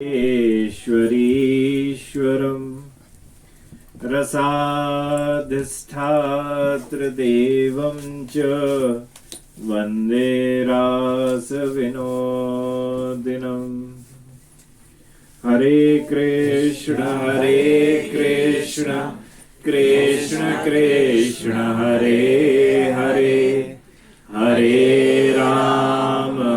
Ishwaram Rasadhisthatra Devam Cha Vande Rasa Vinodinam. Hare Krishna, Krishna Krishna, Hare Hare, Hare Rama,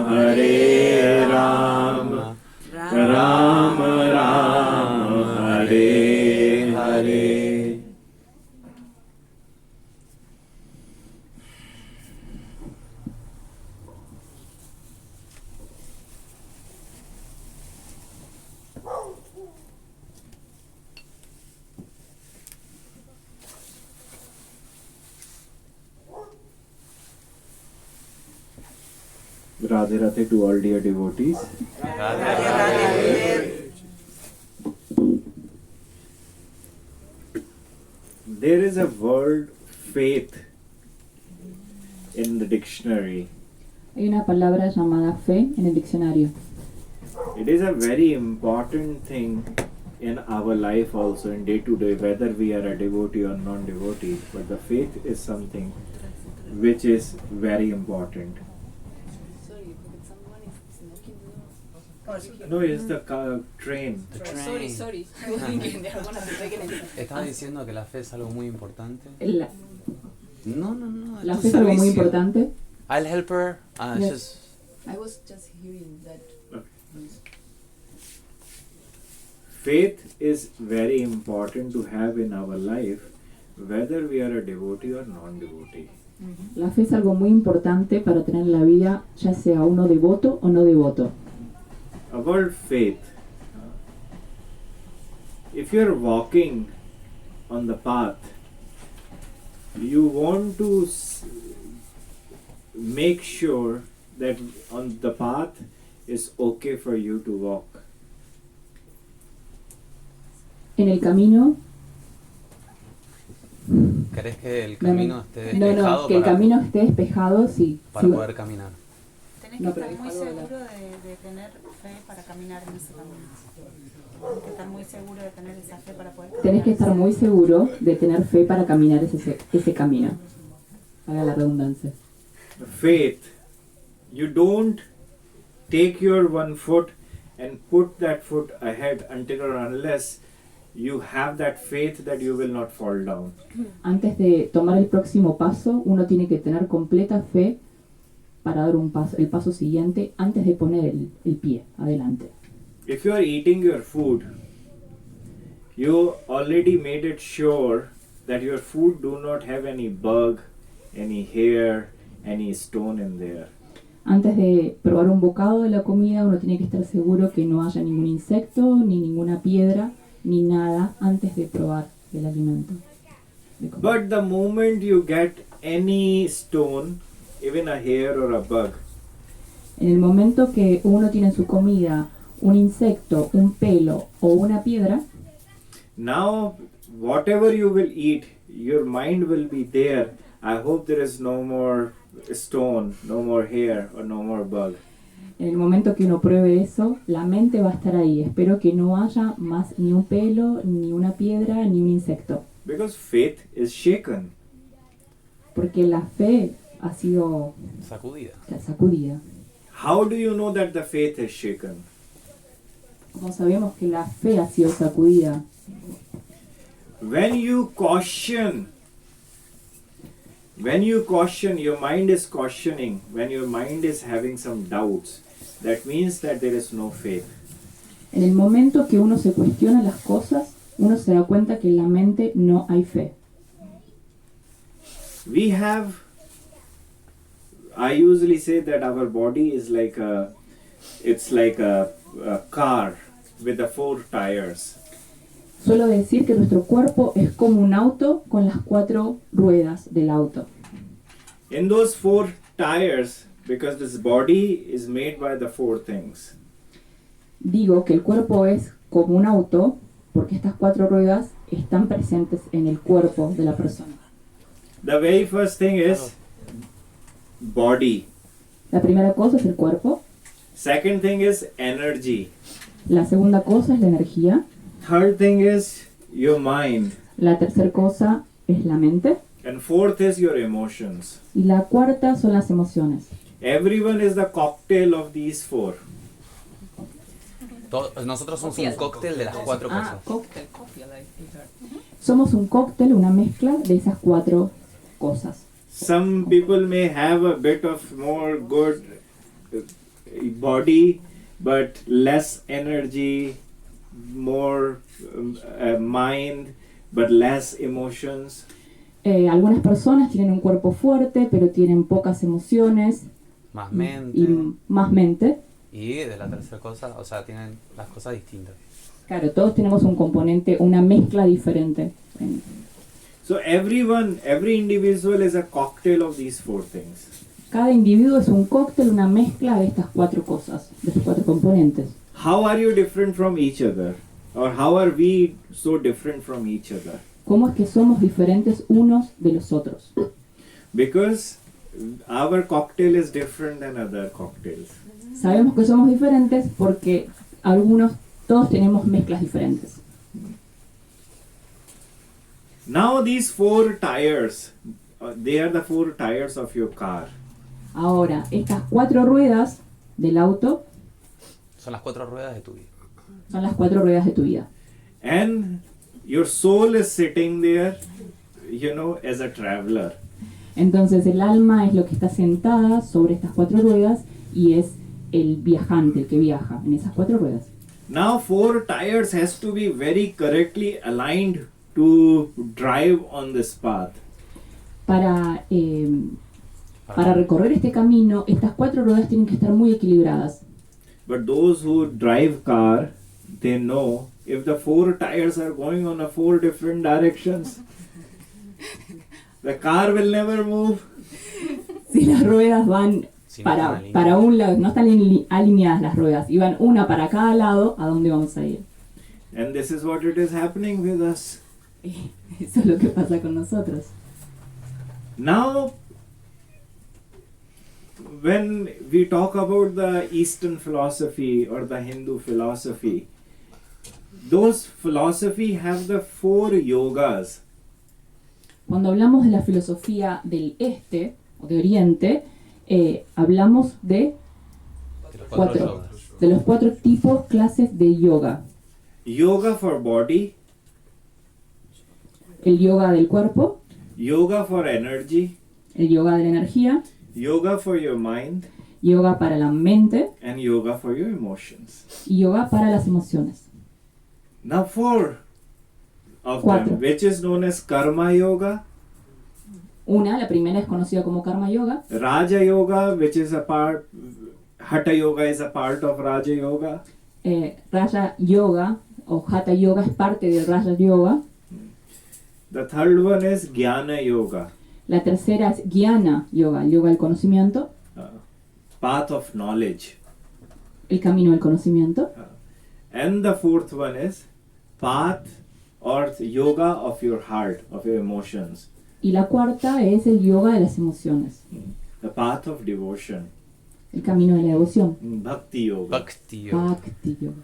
Rama Rama, Hare Hare. Radhe Radhe to all dear devotees. There is a word faith in the dictionary. Hay una palabra llamada fe en el diccionario. It is a very important thing in our life also, in day to day, whether we are a devotee or non-devotee. But the faith is something which is very important. No, it's the train. Sorry. Estaba diciendo que la fe es algo muy importante. No. La fe es algo muy importante. I'll help her. Yes. I was just hearing that. Faith is very important to have in our life, whether we are a devotee or non-devotee. La fe es algo muy importante para tener en la vida, ya sea uno devoto o no devoto. About faith, if you are walking on the path, you want to make sure that on the path is okay for you to walk. En el camino, ¿Querés que el camino esté no, despejado que el camino esté despejado, sí. para sí. poder caminar? Tenés que estar muy seguro de tener fe para caminar en ese camino. Tenés que estar muy seguro de tener esa fe para poder caminar. Tenés que estar muy seguro de tener fe para caminar ese camino. Haga la redundancia. Faith, you don't take your one foot and put that foot ahead until or unless you have that faith that you will not fall down. Antes de tomar el próximo paso, uno tiene que tener completa fe para dar el paso siguiente antes de poner el pie adelante. If you are eating your food, you already made it sure that your food do not have any bug, any hair, any stone in there. Antes de probar un bocado de la comida, uno tiene que estar seguro que no haya ningún insecto, ni ninguna piedra, ni nada antes de probar el alimento. But the moment you get any stone, even a hair or a bug, En el momento que uno tiene en su comida un insecto, un pelo o una piedra, now whatever you will eat, your mind will be there. I hope there is no more stone, no more hair or no more bug. en el momento que uno pruebe eso, la mente va a estar ahí. Espero que no haya más ni un pelo, ni una piedra, ni un insecto. Because faith is shaken. Porque la fe ha sido sacudida. How do you know that the faith is shaken? Como sabemos que la fe ha sido sacudida. When you caution, your mind is cautioning, when your mind is having some doubts, that means that there is no faith. En el momento que uno se cuestiona las cosas, uno se da cuenta que en la mente no hay fe. I usually say that our body is like a car with the 4 tires. Suelo decir que nuestro cuerpo es como un auto con las 4 ruedas del auto. In those 4 tires, because this body is made by the 4 things. Digo que el cuerpo es como un auto porque estas 4 ruedas están presentes en el cuerpo de la persona. The very first thing is body. La primera cosa es el cuerpo. Second thing is energy. La segunda cosa es la energía. Third thing is your mind. La tercera cosa es la mente. And fourth is your emotions. Y la cuarta son las emociones. Everyone is the cocktail of these four. Nosotros somos un cóctel de las cuatro cosas. Cóctel. Somos un cóctel, una mezcla de esas cuatro cosas. Some people may have a bit of more good body, but less energy, more mind, but less emotions. Algunas personas tienen un cuerpo fuerte, pero tienen pocas emociones. Más mente. Y más mente. Y de la tercera cosa, o sea, tienen las cosas distintas. Claro, todos tenemos un componente, una mezcla diferente. So every individual is a cocktail of these four things. Cada individuo es un cóctel, una mezcla de estas cuatro cosas, de estos cuatro componentes. How are you different from each other? Or how are we so different from each other? ¿Cómo es que somos diferentes unos de los otros? Because our cocktail is different than other cocktails. Sabemos que somos diferentes porque todos tenemos mezclas diferentes. Now these four tires, they are the four tires of your car. Ahora, estas cuatro ruedas del auto Son las cuatro ruedas de tu vida. son las cuatro ruedas de tu vida. And your soul is sitting there, as a traveler. Entonces el alma es lo que está sentada sobre estas cuatro ruedas y es el viajante, el que viaja en esas cuatro ruedas. Now four tires has to be very correctly aligned to drive on this path. Para recorrer este camino, estas cuatro ruedas tienen que estar muy equilibradas. But those who drive car, they know if the four tires are going on a four different directions, the car will never move. Si las ruedas van para un lado, no están alineadas las ruedas, y van una para cada lado, ¿a dónde vamos a ir? And this is what it is happening with us. Eso es lo que pasa con nosotros. Now, when we talk about the Eastern philosophy or the Hindu philosophy, those philosophy have the four yogas. Cuando hablamos de la filosofía del este o de Oriente, hablamos de los cuatro tipos, clases de yoga. Yoga for body, el yoga del cuerpo, yoga for energy, el yoga de la energía, yoga for your mind, yoga para la mente and yoga for your emotions. y yoga para las emociones. Now four of Cuatro. them, which is known as karma yoga, La primera es conocida como karma yoga, Raja yoga, which is a part, Hatha yoga is a part of Raja yoga, Raja yoga o Hatha yoga es parte de Raja yoga. the third one is Jnana yoga, La tercera es Jnana yoga, el yoga del conocimiento, path of knowledge, el camino del conocimiento. and the fourth one is path or yoga of your heart, of your emotions, Y la cuarta es el yoga de las emociones, the path of devotion, el camino de la devoción, bhakti yoga. Bhakti yoga. Bhakti yoga.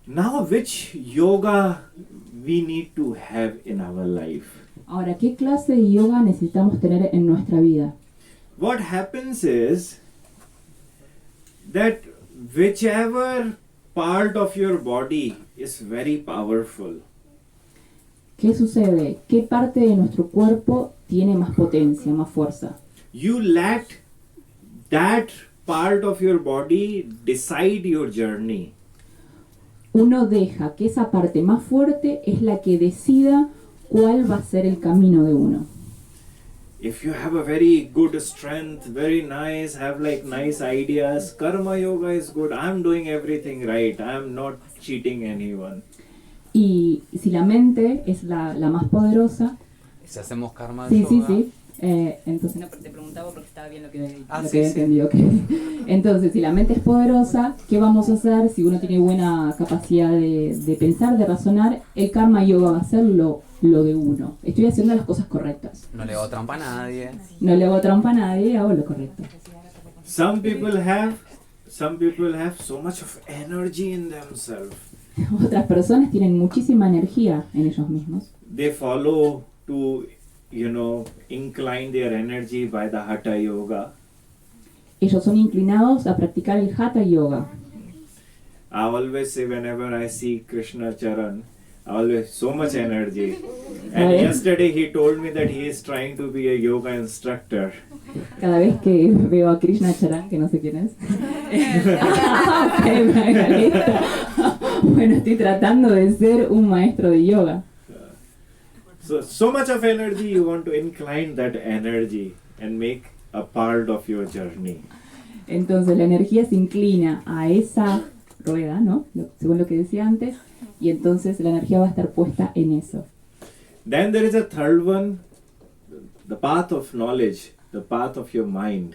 Now, which yoga we need to have in our life? Ahora, ¿qué clase de yoga necesitamos tener en nuestra vida? What happens is that whichever part of your body is very powerful, ¿Qué sucede? ¿Qué parte de nuestro cuerpo tiene más potencia, más fuerza? you let that part of your body decide your journey. Uno deja que esa parte más fuerte es la que decida cuál va a ser el camino de uno. If you have a very good strength, very nice, have like nice ideas, karma yoga is good. I'm doing everything right. I'm not cheating anyone. Y si la mente es la más poderosa, Si hacemos karma sí, yoga, sí, entonces no, te preguntaba porque estaba bien lo que sí, había entendido. Entonces, si la mente es poderosa, ¿qué vamos a hacer? Si uno tiene buena capacidad de pensar, de razonar, el karma yoga va a ser lo de uno. Estoy haciendo las cosas correctas. no le hago trampa a nadie. No le hago trampa a nadie, hago lo correcto. Some people have some people have so much of energy in themselves. Otras personas tienen muchísima energía en ellos mismos. They follow to, incline their energy by the Hatha Yoga. Ellos son inclinados a practicar el Hatha Yoga. I always say whenever I see Krishna Charan, I always so much energy. And Right. yesterday he told me that he is trying to be a yoga instructor. Cada vez que veo a Krishna Charan, que no sé quién es. Ok, Margarita. Bueno, estoy tratando de ser un maestro de yoga. So much of energy, you want to incline that energy and make a part of your journey. Entonces la energía se inclina a esa rueda, ¿no? Según lo que decía antes. Y entonces la energía va a estar puesta en eso. Then there is a third one, the path of knowledge, the path of your mind.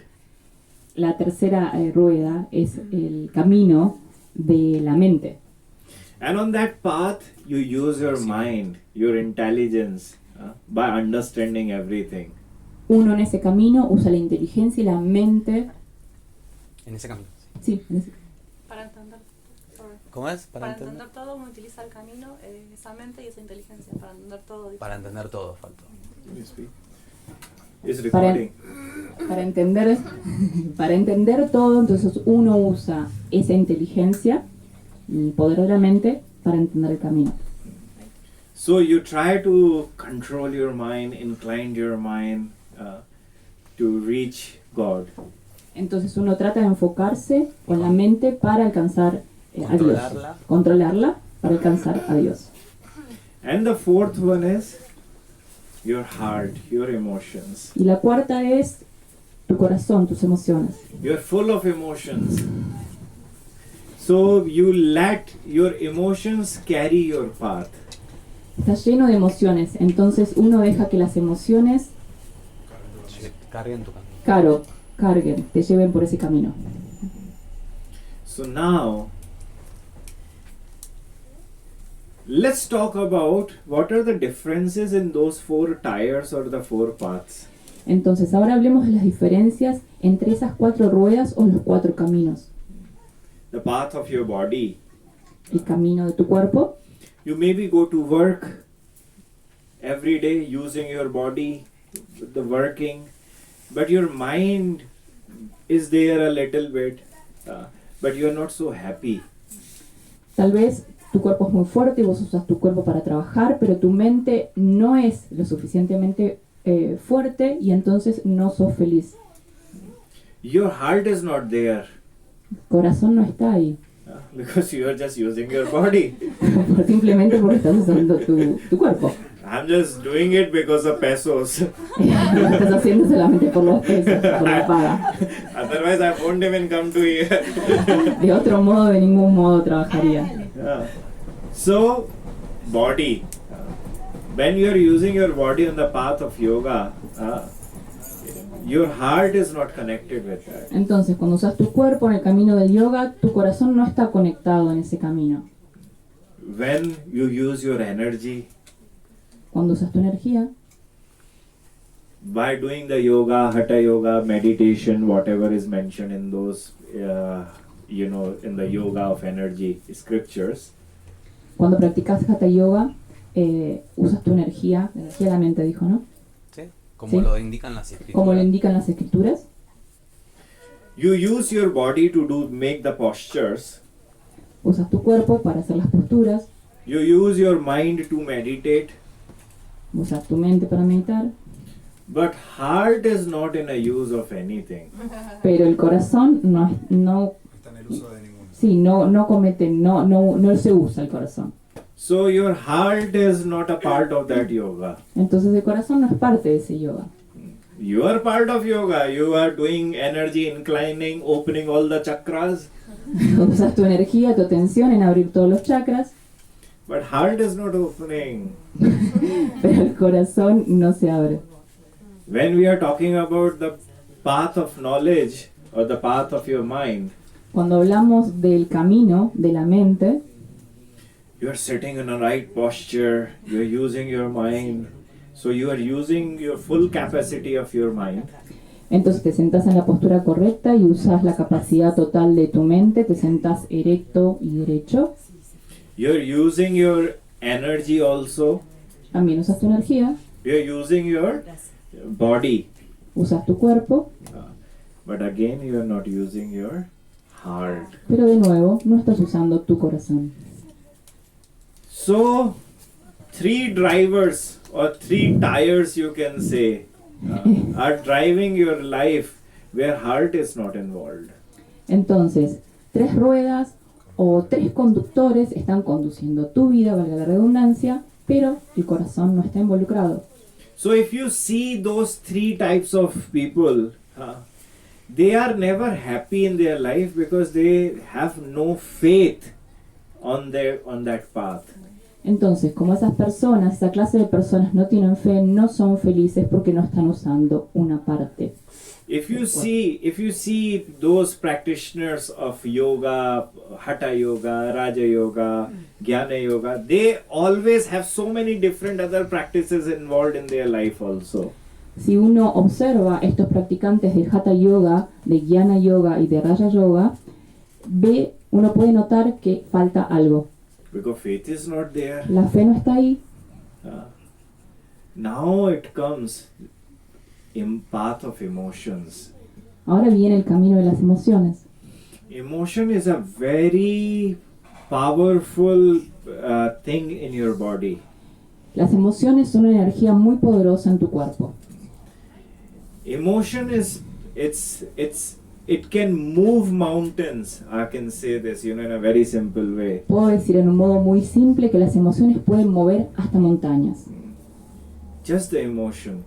La tercera rueda es el camino de la mente. And on that path, you use your mind, your intelligence, by understanding everything. Uno en ese camino usa la inteligencia y la mente. En ese camino. Sí, en ese. Para entender, ¿Cómo es? para entender todo uno utiliza el camino, esa mente y esa inteligencia. Para entender todo. Para entender todo, faltó. It's recording. Para entender todo, entonces uno usa esa inteligencia, el poder de la mente, para entender el camino. So you try to control your mind, incline your mind to reach God. Entonces uno trata de enfocarse con la mente para alcanzar a Dios. Controlarla para alcanzar a Dios. And the fourth one is your heart, your emotions. Y la cuarta es tu corazón, tus emociones. You're full of emotions. So you let your emotions carry your path. Está lleno de emociones, entonces uno deja que las emociones Carguen tu camino. carguen, te lleven por ese camino. So now, let's talk about what are the differences in those four tires or the four paths. Entonces ahora hablemos de las diferencias entre esas cuatro ruedas o los cuatro caminos. The path of your body. El camino de tu cuerpo. You maybe go to work every day using your body, the working, but your mind is there a little bit, but you're not so happy. Tal vez tu cuerpo es muy fuerte y vos usas tu cuerpo para trabajar, pero tu mente no es lo suficientemente fuerte y entonces no sos feliz. Your heart is not there Corazón no está ahí, because you are just using your body. simplemente porque estás usando tu cuerpo. I'm just doing it because of pesos. Lo estás haciendo solamente por los pesos, por la paga. Otherwise, I won't even come to here. De otro modo, de ningún modo trabajaría. Yeah. So, body. When you are using your body on the path of yoga, your heart is not connected with that. Entonces, cuando usas tu cuerpo en el camino del yoga, tu corazón no está conectado en ese camino. When you use your energy Cuando usas tu energía, by doing the yoga, hatha yoga, meditation, whatever is mentioned in those, in the yoga of energy scriptures, cuando practicas hatha yoga, usas tu energía, la energía de la mente, dijo, ¿no? ¿Sí? Como Sí. lo indican las escrituras. Como lo indican las escrituras. you use your body to make the postures. Usas tu cuerpo para hacer las posturas. You use your mind to meditate. Usas tu mente para meditar. But heart is not in a use of anything. Pero el corazón no Está en el uso de ninguno. sí, no comete, no se usa el corazón. So your heart is not a part of that yoga. Entonces el corazón no es parte de ese yoga. You are part of yoga. You are doing energy inclining, opening all the chakras. Usas tu energía, tu atención en abrir todos los chakras, But heart is not opening. pero el corazón no se abre. When we are talking about the path of knowledge or the path of your mind, Cuando hablamos del camino de la mente, you are sitting in a right posture, you are using your mind. So you are using your full capacity of your mind. Entonces te sentás en la postura correcta y usas la capacidad total de tu mente, te sentás erecto y derecho. You're using your energy also. También usas tu energía, You're using your body. usas tu cuerpo, But again, you're not using your heart. pero de nuevo no estás usando tu corazón. So, 3 drivers or 3 tires, you can say, are driving your life where heart is not involved. Entonces, 3 ruedas o 3 conductores están conduciendo tu vida, valga la redundancia, pero el corazón no está involucrado. So if you see those 3 types of people, they are never happy in their life because they have no faith on that path. Entonces, como esas personas, esa clase de personas no tienen fe, no son felices porque no están usando una parte. If you see those practitioners of yoga, hatha yoga, raja yoga, jnana yoga, they always have so many different other practices involved in their life also. Si uno observa estos practicantes de hatha yoga, de jnana yoga y de raja yoga, uno puede notar que falta algo. Because faith is not there. La fe no está ahí. Now it comes in path of emotions. Ahora viene el camino de las emociones. Emotion is a very powerful thing in your body. Las emociones son una energía muy poderosa en tu cuerpo. Emotion it can move mountains. I can say this, in a very simple way. Puedo decir en un modo muy simple que las emociones pueden mover hasta montañas. Just the emotion.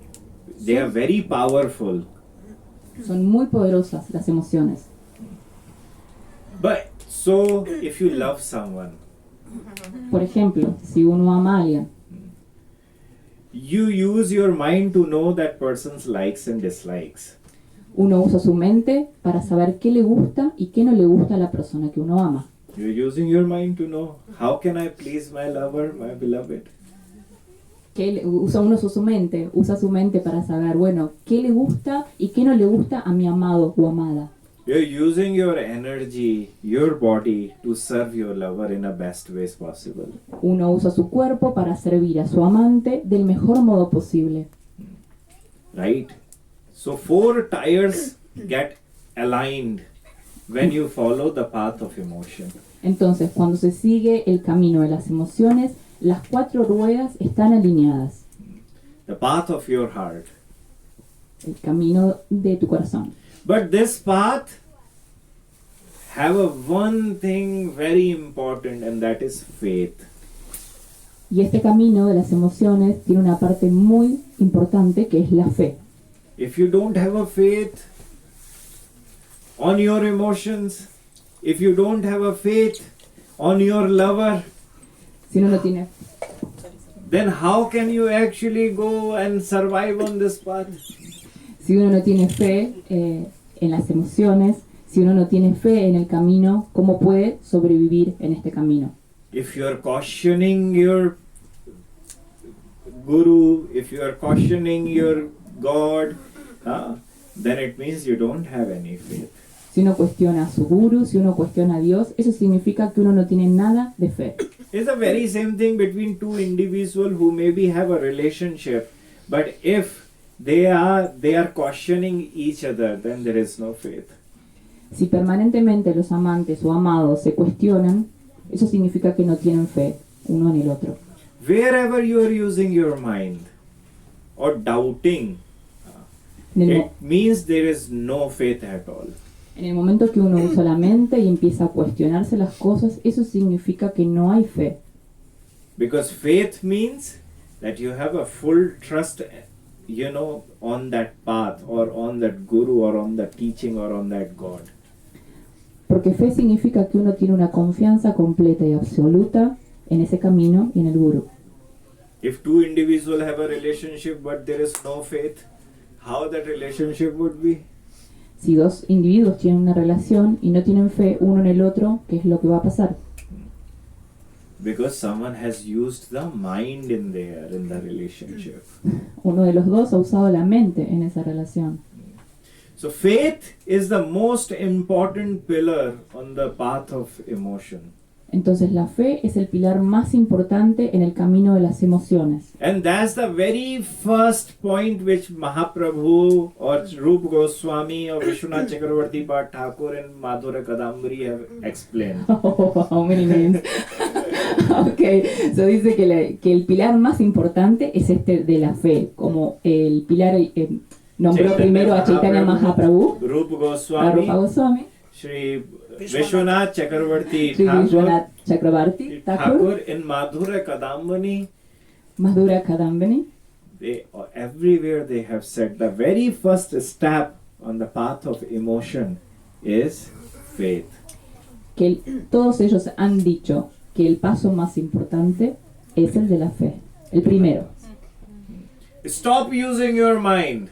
They are very powerful. Son muy poderosas las emociones. But so if you love someone, Por ejemplo, si uno ama a alguien, you use your mind to know that person's likes and dislikes. uno usa su mente para saber qué le gusta y qué no le gusta a la persona que uno ama. You're using your mind to know how can I please my lover, my beloved. Usa su mente para saber, bueno, qué le gusta y qué no le gusta a mi amado o amada. You're using your energy, your body to serve your lover in a best ways possible. Uno usa su cuerpo para servir a su amante del mejor modo posible. Right? So 4 tires get aligned when you follow the path of emotion. Entonces, cuando se sigue el camino de las emociones, las 4 ruedas están alineadas. The path of your heart. El camino de tu corazón. But this path have one thing very important, and that is faith. Y este camino de las emociones tiene una parte muy importante que es la fe. If you don't have a faith on your emotions, if you don't have a faith on your lover, Si uno no tiene, then how can you actually go and survive on this path? si uno no tiene fe en las emociones, si uno no tiene fe en el camino, ¿cómo puede sobrevivir en este camino? If you are cautioning your guru, if you are cautioning your God, then it means you don't have any faith. Si uno cuestiona a su guru, si uno cuestiona a Dios, eso significa que uno no tiene nada de fe. It's the very same thing between 2 individuals who maybe have a relationship, but if they are cautioning each other, then there is no faith. Si permanentemente los amantes o amados se cuestionan, eso significa que no tienen fe uno en el otro. Wherever you are using your mind or doubting, it means there is no faith at all. En el momento que uno usa la mente y empieza a cuestionarse las cosas, eso significa que no hay fe. Because faith means that you have a full trust, on that path or on that guru or on that teaching or on that God. Porque fe significa que uno tiene una confianza completa y absoluta en ese camino y en el guru. If 2 individuals have a relationship but there is no faith, how that relationship would be? Si 2 individuos tienen una relación y no tienen fe uno en el otro, ¿qué es lo que va a pasar? Because someone has used the mind in the relationship. Uno de los 2 ha usado la mente en esa relación. So faith is the most important pillar on the path of emotion. Entonces la fe es el pilar más importante en el camino de las emociones. And that's the very first point which Mahaprabhu or Rupa Goswami or Vishwanath Chakravarti Bhatt Thakur and Madhura Kadambari have explained. Oh, how many names. Ok, so dice que el pilar más importante es este de la fe, como el pilar nombró Chaitanya primero a Chaitanya Mahaprabhu, Rupa a Goswami, Rupa Goswami, Shri Vishwanath Chakravarti Sri Thakur, Vishwanath Chakravarti Thakur, and Madhura Kadambani. Madhura Kadambani. They everywhere they have said the very first step on the path of emotion is faith. Que todos ellos han dicho que el paso más importante es el de la fe, el primero. Stop using your mind,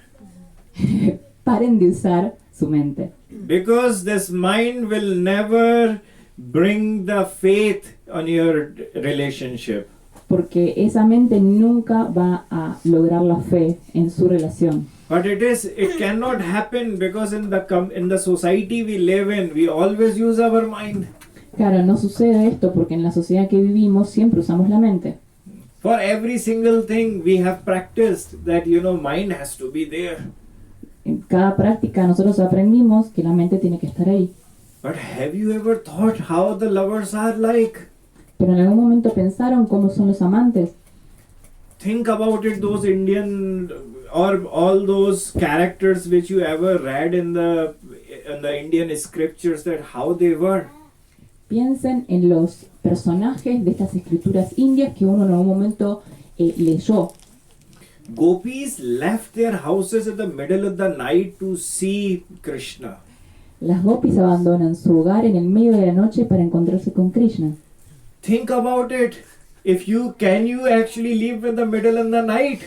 Paren de usar su mente, because this mind will never bring the faith on your relationship. porque esa mente nunca va a lograr la fe en su relación. But it cannot happen because in the society we live in, we always use our mind. Claro, no sucede esto porque en la sociedad que vivimos siempre usamos la mente. For every single thing we have practiced that mind has to be there. En cada práctica nosotros aprendimos que la mente tiene que estar ahí. But have you ever thought how the lovers are like? Pero en algún momento pensaron cómo son los amantes. Think about it, those Indian or all those characters which you ever read in the Indian scriptures, that how they were. Piensen en los personajes de estas escrituras indias que uno en algún momento leyó. Gopis left their houses in the middle of the night to see Krishna. Las gopis abandonan su hogar en el medio de la noche para encontrarse con Krishna. Think about it. Can you actually live in the middle of the night?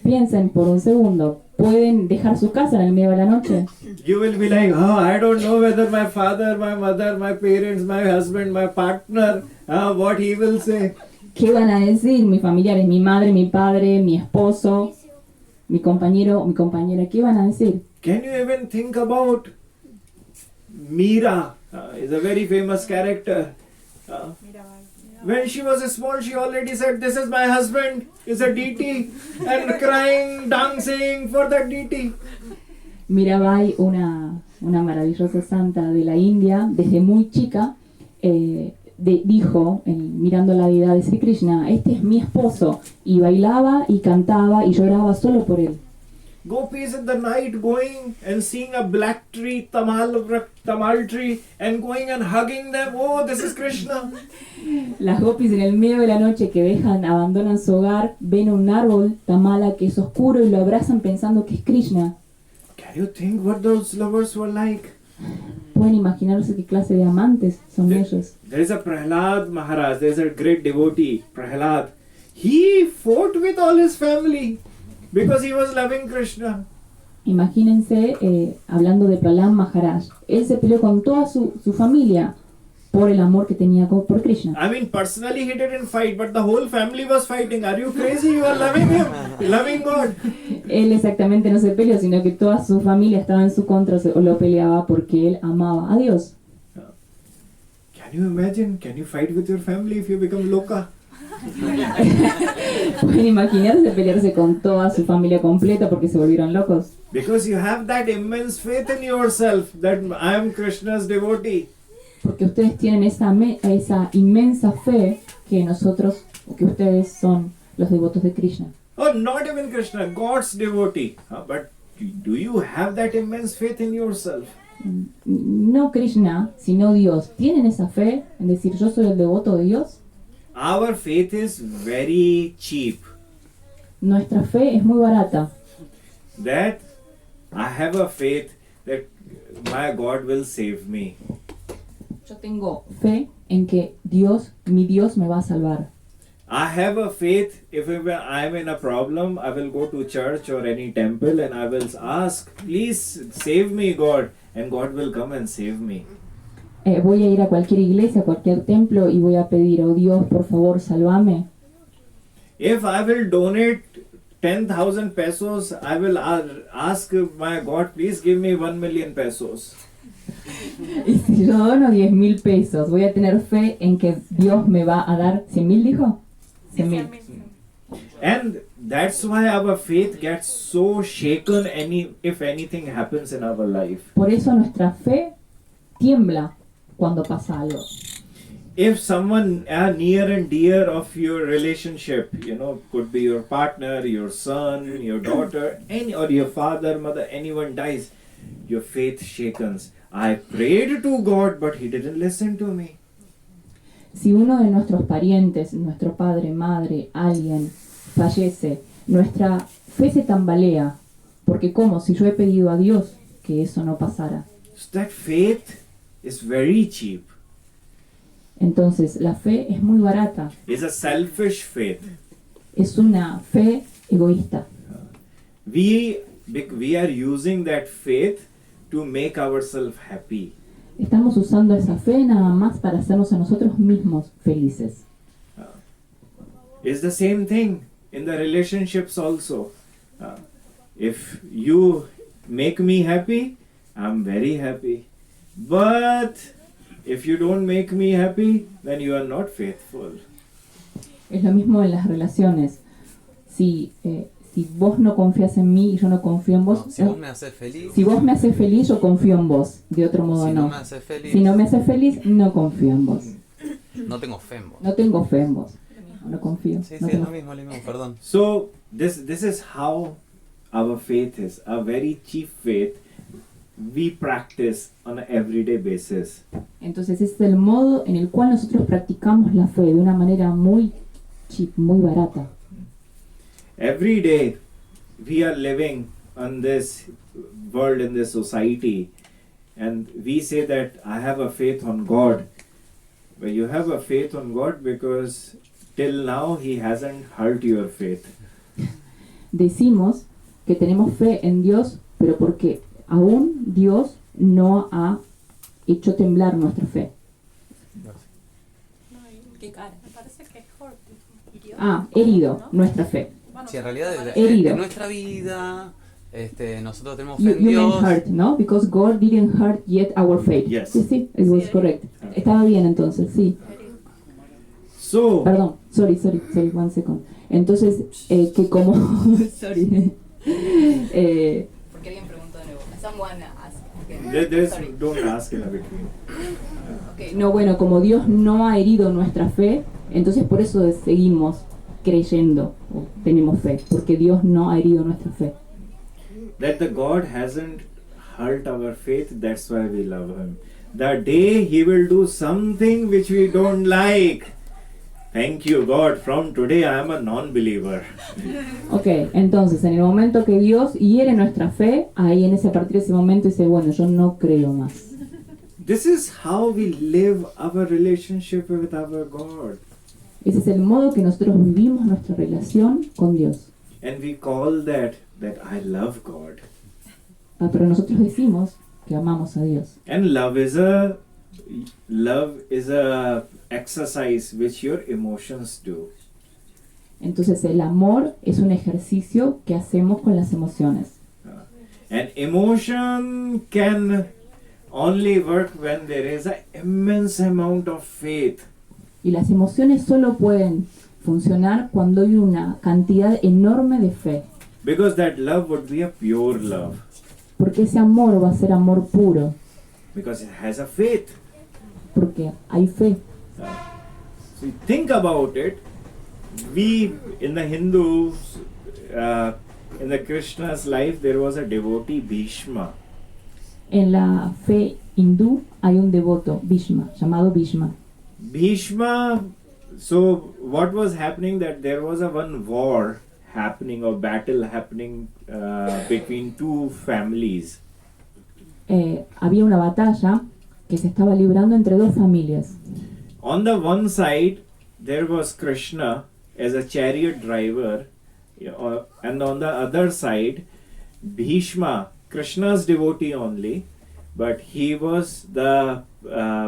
Piensen por un segundo, ¿pueden dejar su casa en el medio de la noche? You will be like, I don't know whether my father, my mother, my parents, my husband, my partner, what he will say. ¿Qué van a decir mis familiares, mi madre, mi padre, mi esposo, mi compañero, mi compañera? ¿Qué van a decir? Can you even think about Meera? Is a very famous character. When she was small, she already said, "This is my husband, is a deity," and crying, dancing for that deity. Mirabai, una maravillosa santa de la India, desde muy chica, dijo, mirando la deidad de Sri Krishna, este es mi esposo, y bailaba y cantaba y lloraba solo por él. Gopis in the night going and seeing a black tree, tamal tree, and going and hugging them. Oh, this is Krishna. Las gopis en el medio de la noche que abandonan su hogar, ven un árbol tamala que es oscuro y lo abrazan pensando que es Krishna. Can you think what those lovers were like? Pueden imaginarse qué clase de amantes son ellos. There is a Prahlad Maharaj, there is a great devotee, Prahlad. He fought with all his family because he was loving Krishna. Imagínense, hablando de Prahlad Maharaj, él se peleó con toda su familia por el amor que tenía por Krishna. I mean, personally he didn't fight, but the whole family was fighting. Are you crazy? You are loving him, loving God. Él exactamente no se peleó, sino que toda su familia estaba en su contra o lo peleaba porque él amaba a Dios. Can you imagine? Can you fight with your family if you become loka? Pueden imaginarse pelearse con toda su familia completa porque se volvieron locos. Because you have that immense faith in yourself that I am Krishna's devotee. Porque ustedes tienen esa inmensa fe que nosotros, o que ustedes son los devotos de Krishna. Oh, not even Krishna, God's devotee. But do you have that immense faith in yourself? No Krishna, sino Dios. ¿Tienen esa fe en decir yo soy el devoto de Dios? Our faith is very cheap. Nuestra fe es muy barata. That I have a faith that my God will save me. Yo tengo fe en que mi Dios me va a salvar. I have a faith if I'm in a problem, I will go to church or any temple and I will ask, please save me God, and God will come and save me. Voy a ir a cualquier iglesia, a cualquier templo y voy a pedir, oh Dios, por favor, sálvame. If I will donate 10,000 pesos, I will ask my God, please give me 1 million pesos. Y si yo dono 10.000 pesos, voy a tener fe en que Dios me va a dar 100.000, dijo. 100.000. And that's why our faith gets so shaken if anything happens in our life. Por eso nuestra fe tiembla cuando pasa algo. If someone near and dear of your relationship, could be your partner, your son, your daughter, or your father, mother, anyone dies, your faith shakens. I prayed to God, but He didn't listen to me. Si uno de nuestros parientes, nuestro padre, madre, alguien fallece, nuestra fe se tambalea, porque como si yo he pedido a Dios que eso no pasara. So that faith is very cheap. Entonces la fe es muy barata, It's a selfish faith. es una fe egoísta. We are using that faith to make ourselves happy. Estamos usando esa fe nada más para hacernos a nosotros mismos felices. It's the same thing in the relationships also. If you make me happy, I'm very happy. But if you don't make me happy, then you are not faithful. Es lo mismo en las relaciones. Si vos no confías en mí y yo no confío en vos, No, si vos me haces feliz, si vos me haces feliz, yo confío en vos. De otro modo si no. no me haces feliz, Si no me haces feliz, no confío en vos. no tengo fe en vos. No tengo fe en vos. No confío. Sí, no sí, es tengo lo mismo, perdón. So this is how our faith is. A very cheap faith we practice on an everyday basis. Entonces ese es el modo en el cual nosotros practicamos la fe de una manera muy cheap, muy barata. Every day we are living on this world, in this society, and we say that I have a faith on God. But you have a faith on God because till now He hasn't hurt your faith. Decimos que tenemos fe en Dios, pero porque aún Dios no ha hecho temblar nuestra fe. ¿Qué cara? Me parece que es hurt. Herido nuestra fe. Si en realidad Herido. en nuestra vida nosotros tenemos fe You en mean Dios. hurt, ¿no? Because God didn't hurt yet our faith. Yes. Sí, it was correct. Estaba bien entonces, sí. So Perdón, sorry, 1 second. Entonces, que como... sorry. Porque alguien preguntó de nuevo. Someone asked. don't ask in a between. Okay. No, bueno, como Dios no ha herido nuestra fe, entonces por eso seguimos creyendo, o tenemos fe, porque Dios no ha herido nuestra fe. That the God hasn't hurt our faith, that's why we love Him. The day He will do something which we don't like, thank you God, from today I am a non-believer. Ok, entonces en el momento que Dios hiere nuestra fe, ahí a partir de ese momento dice, bueno, yo no creo más. This is how we live our relationship with our God. Ese es el modo que nosotros vivimos nuestra relación con Dios. And we call that I love God. Pero nosotros decimos que amamos a Dios. And love is a exercise which your emotions do. Entonces el amor es un ejercicio que hacemos con las emociones. And emotion can only work when there is an immense amount of faith. Y las emociones solo pueden funcionar cuando hay una cantidad enorme de fe. Because that love would be a pure love. Porque ese amor va a ser amor puro. Because it has a faith. Porque hay fe. So you think about it. We, in the Hindus, in the Krishna's life, there was a devotee, Bhishma. En la fe hindú hay un devoto, Bhishma, llamado Bhishma. Bhishma, so what was happening, that there was a one war happening or battle happening between two families. Había una batalla que se estaba librando entre dos familias. On the one side, there was Krishna as a chariot driver, and on the other side, Bhishma, Krishna's devotee only, but he was the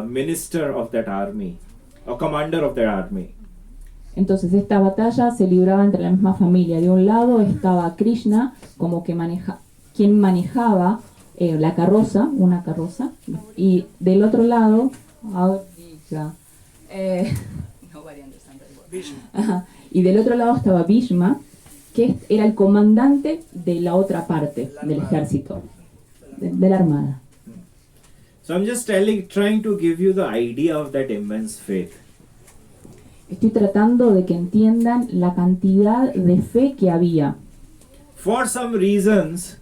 minister of that army, or commander of that army. Entonces esta batalla se libraba entre la misma familia. De un lado estaba Krishna, como que quien manejaba la carroza, una carroza, y del otro lado, Nobody understands that word. ajá, y del otro lado estaba Bhishma, que era el comandante de la otra parte del ejército, de la armada. So I'm just trying to give you the idea of that immense faith. Estoy tratando de que entiendan la cantidad de fe que había. For some reasons,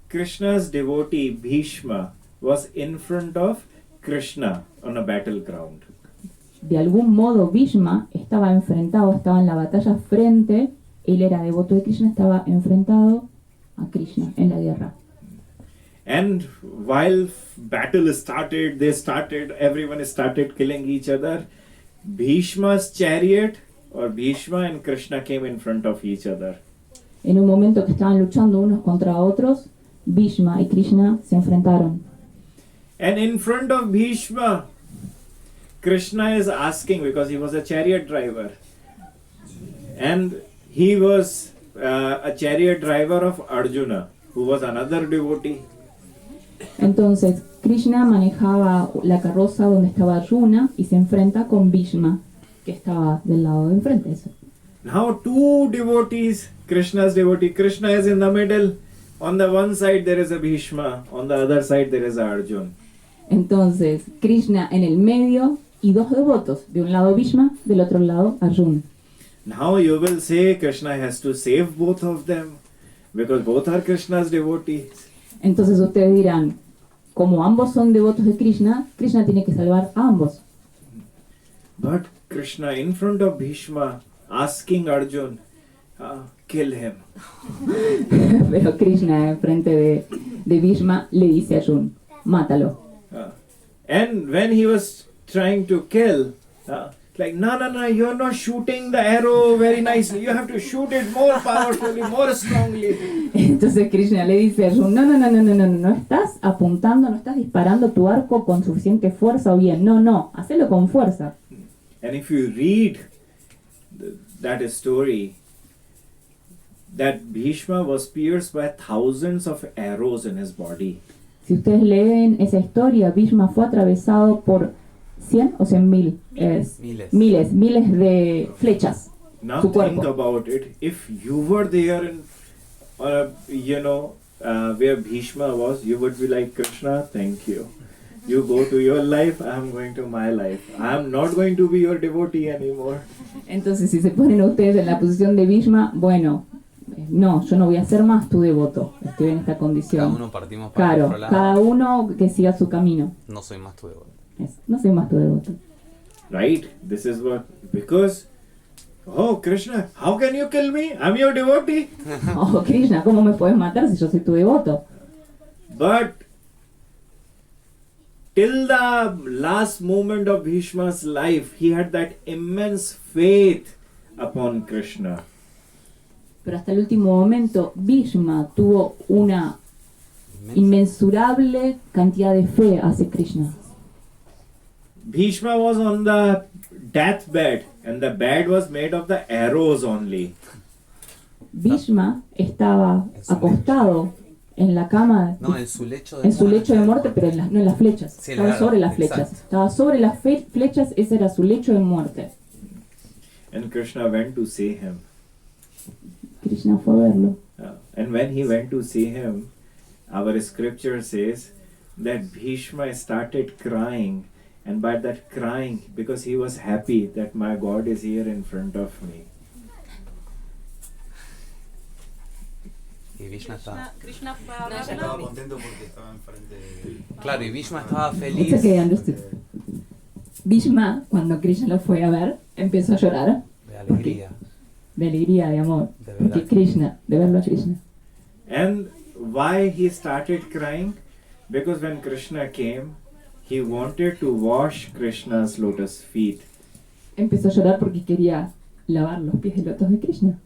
Krishna's devotee Bhishma was in front of Krishna on a battleground. De algún modo Bhishma estaba en la batalla frente, él era devoto de Krishna, estaba enfrentado a Krishna en la guerra. And while battle started, everyone started killing each other. Bhishma's chariot or Bhishma and Krishna came in front of each other. En un momento que estaban luchando unos contra otros, Bhishma y Krishna se enfrentaron. And in front of Bhishma, Krishna is asking, because he was a chariot driver, and he was a chariot driver of Arjuna, who was another devotee. Entonces Krishna manejaba la carroza donde estaba Arjuna y se enfrenta con Bhishma, que estaba del lado de enfrente. Eso. Now two devotees, Krishna's devotee, Krishna is in the middle. On the one side there is a Bhishma, on the other side there is a Arjuna. Entonces Krishna en el medio y dos devotos, de un lado Bhishma, del otro lado Arjuna. Now you will say Krishna has to save both of them because both are Krishna's devotees. Entonces ustedes dirán, como ambos son devotos de Krishna, Krishna tiene que salvar a ambos. But Krishna in front of Bhishma asking Arjun, kill him. Pero Krishna en frente de Bhishma le dice a Arjuna, mátalo. And when he was trying to kill, like, no, you're not shooting the arrow very nicely. You have to shoot it more powerfully, more strongly. Entonces Krishna le dice a Arjuna, no estás apuntando, no estás disparando tu arco con suficiente fuerza o bien. No, hacelo con fuerza. And if you read that story, that Bhishma was pierced by thousands of arrows in his body. Si ustedes leen esa historia, Bhishma fue atravesado por 100 o 100.000 miles de flechas. Now Su think cuerpo. about it. If you were there in, where Bhishma was, you would be like, Krishna, thank you. You go to your life, I am going to my life. I am not going to be your devotee anymore. Entonces, si se ponen ustedes en la posición de Bhishma, bueno, no, yo no voy a ser más tu devoto. Estoy en esta condición. Cada uno partimos para Claro, otro lado. cada uno que siga su camino. No soy más tu devoto. No soy más tu devoto. Right? This is what, because, oh Krishna, how can you kill me? I'm your devotee. Oh, Krishna, ¿cómo me puedes matar si yo soy tu devoto? But till the last moment of Bhishma's life, he had that immense faith upon Krishna. Pero hasta el último momento, Bhishma tuvo una inmensurable cantidad de fe hacia Krishna. Bhishma was on the deathbed, and the bed was made of the arrows only. Bhishma estaba acostado en la cama, No, en su lecho de en su lecho de muerte, pero no en las flechas. Sí, Estaba claro, sobre las flechas. exacto. Estaba sobre las flechas, ese era su lecho de muerte. And Krishna went to see him. Krishna fue a verlo. And when he went to see him, our scripture says that Bhishma started crying. And by that crying, because he was happy that my God is here in front of me. Y Vishnu estaba... Krishna fue a No, ya Estaba verlo. contento porque estaba enfrente de... Claro, y Vishnu estaba It's feliz. okay, understood. Bhishma, cuando Krishna lo fue a ver, empezó a llorar De alegría. de alegría, de amor. De verdad. Porque Krishna, de verlo a Krishna. And why he started crying? Because when Krishna came, he wanted to wash Krishna's lotus feet. Empezó a llorar porque quería lavar los pies de lotos de Krishna.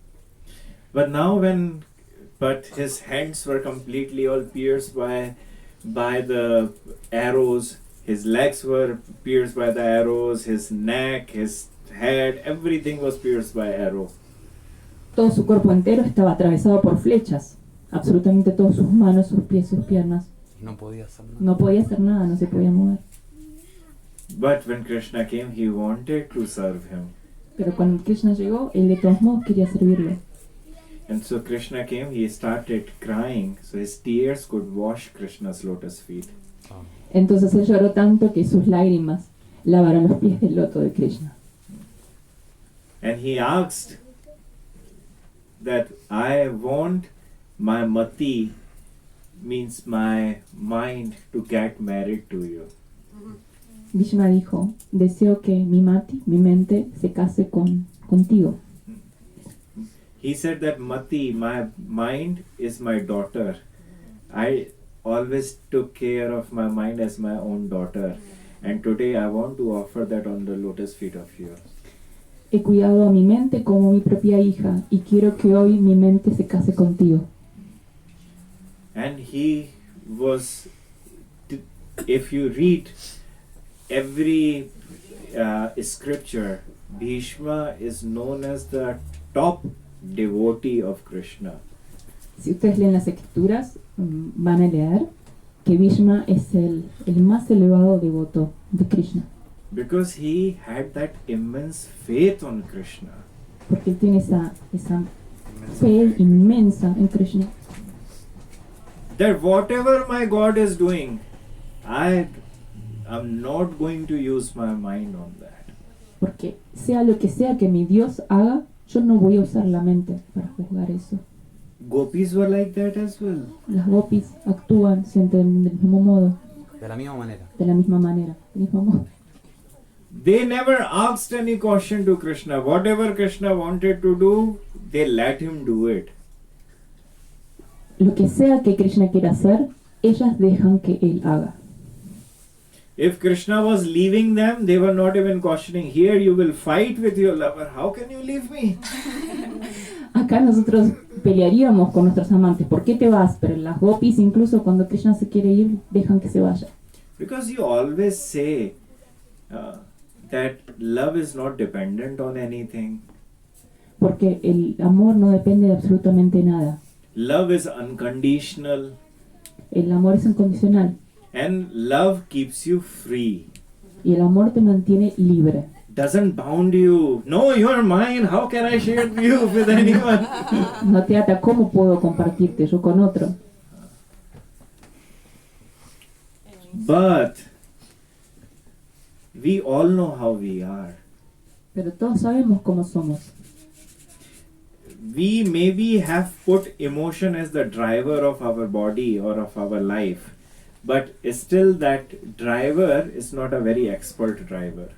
But now but his hands were completely all pierced by the arrows. His legs were pierced by the arrows. His neck, his head, everything was pierced by arrow. Todo su cuerpo entero estaba atravesado por flechas. Absolutamente todas sus manos, sus pies, sus piernas. No podía hacer nada. No podía hacer nada, no se podía mover. But when Krishna came, he wanted to serve him. Pero cuando Krishna llegó, él de todos modos quería servirlo. And so Krishna came, he started crying, so his tears could wash Krishna's lotus feet. Ah. Entonces él lloró tanto que sus lágrimas lavaron los pies del loto de Krishna. And he asked that I want my mati, means my mind, to get married to you. Vishnu dijo, deseo que mi mati, mi mente, se case contigo. He said that mati, my mind, is my daughter. I always took care of my mind as my own daughter. And today I want to offer that on the lotus feet of yours. He cuidado a mi mente como mi propia hija y quiero que hoy mi mente se case contigo. And he was, if you read every scripture, Bhishma is known as the top devotee of Krishna. Si ustedes leen las escrituras, van a leer que Bhishma es el más elevado devoto de Krishna. Because he had that immense faith on Krishna. Porque él tiene esa fe inmensa en Krishna. That whatever my God is doing, I am not going to use my mind on that. Porque sea lo que sea que mi Dios haga, yo no voy a usar la mente para juzgar eso. Gopis were like that as well. Las gopis actúan, sienten del mismo modo, De la misma manera. de la misma manera, del mismo modo. They never asked any question to Krishna. Whatever Krishna wanted to do, they let him do it. Lo que sea que Krishna quiera hacer, ellas dejan que él haga. If Krishna was leaving them, they were not even questioning. Here you will fight with your lover. How can you leave me? Acá nosotros pelearíamos con nuestros amantes. ¿Por qué te vas? Pero las gopis, incluso cuando Krishna se quiere ir, dejan que se vaya. Because you always say that love is not dependent on anything. Porque el amor no depende de absolutamente nada. Love is unconditional. El amor es incondicional. And love keeps you free. Y el amor te mantiene libre. Doesn't bound you. No, you're mine. How can I share you with anyone? No te ata. ¿Cómo puedo compartirte yo con otro? But we all know how we are. Pero todos sabemos cómo somos. We maybe have put emotion as the driver of our body or of our life, but still that driver is not a very expert driver.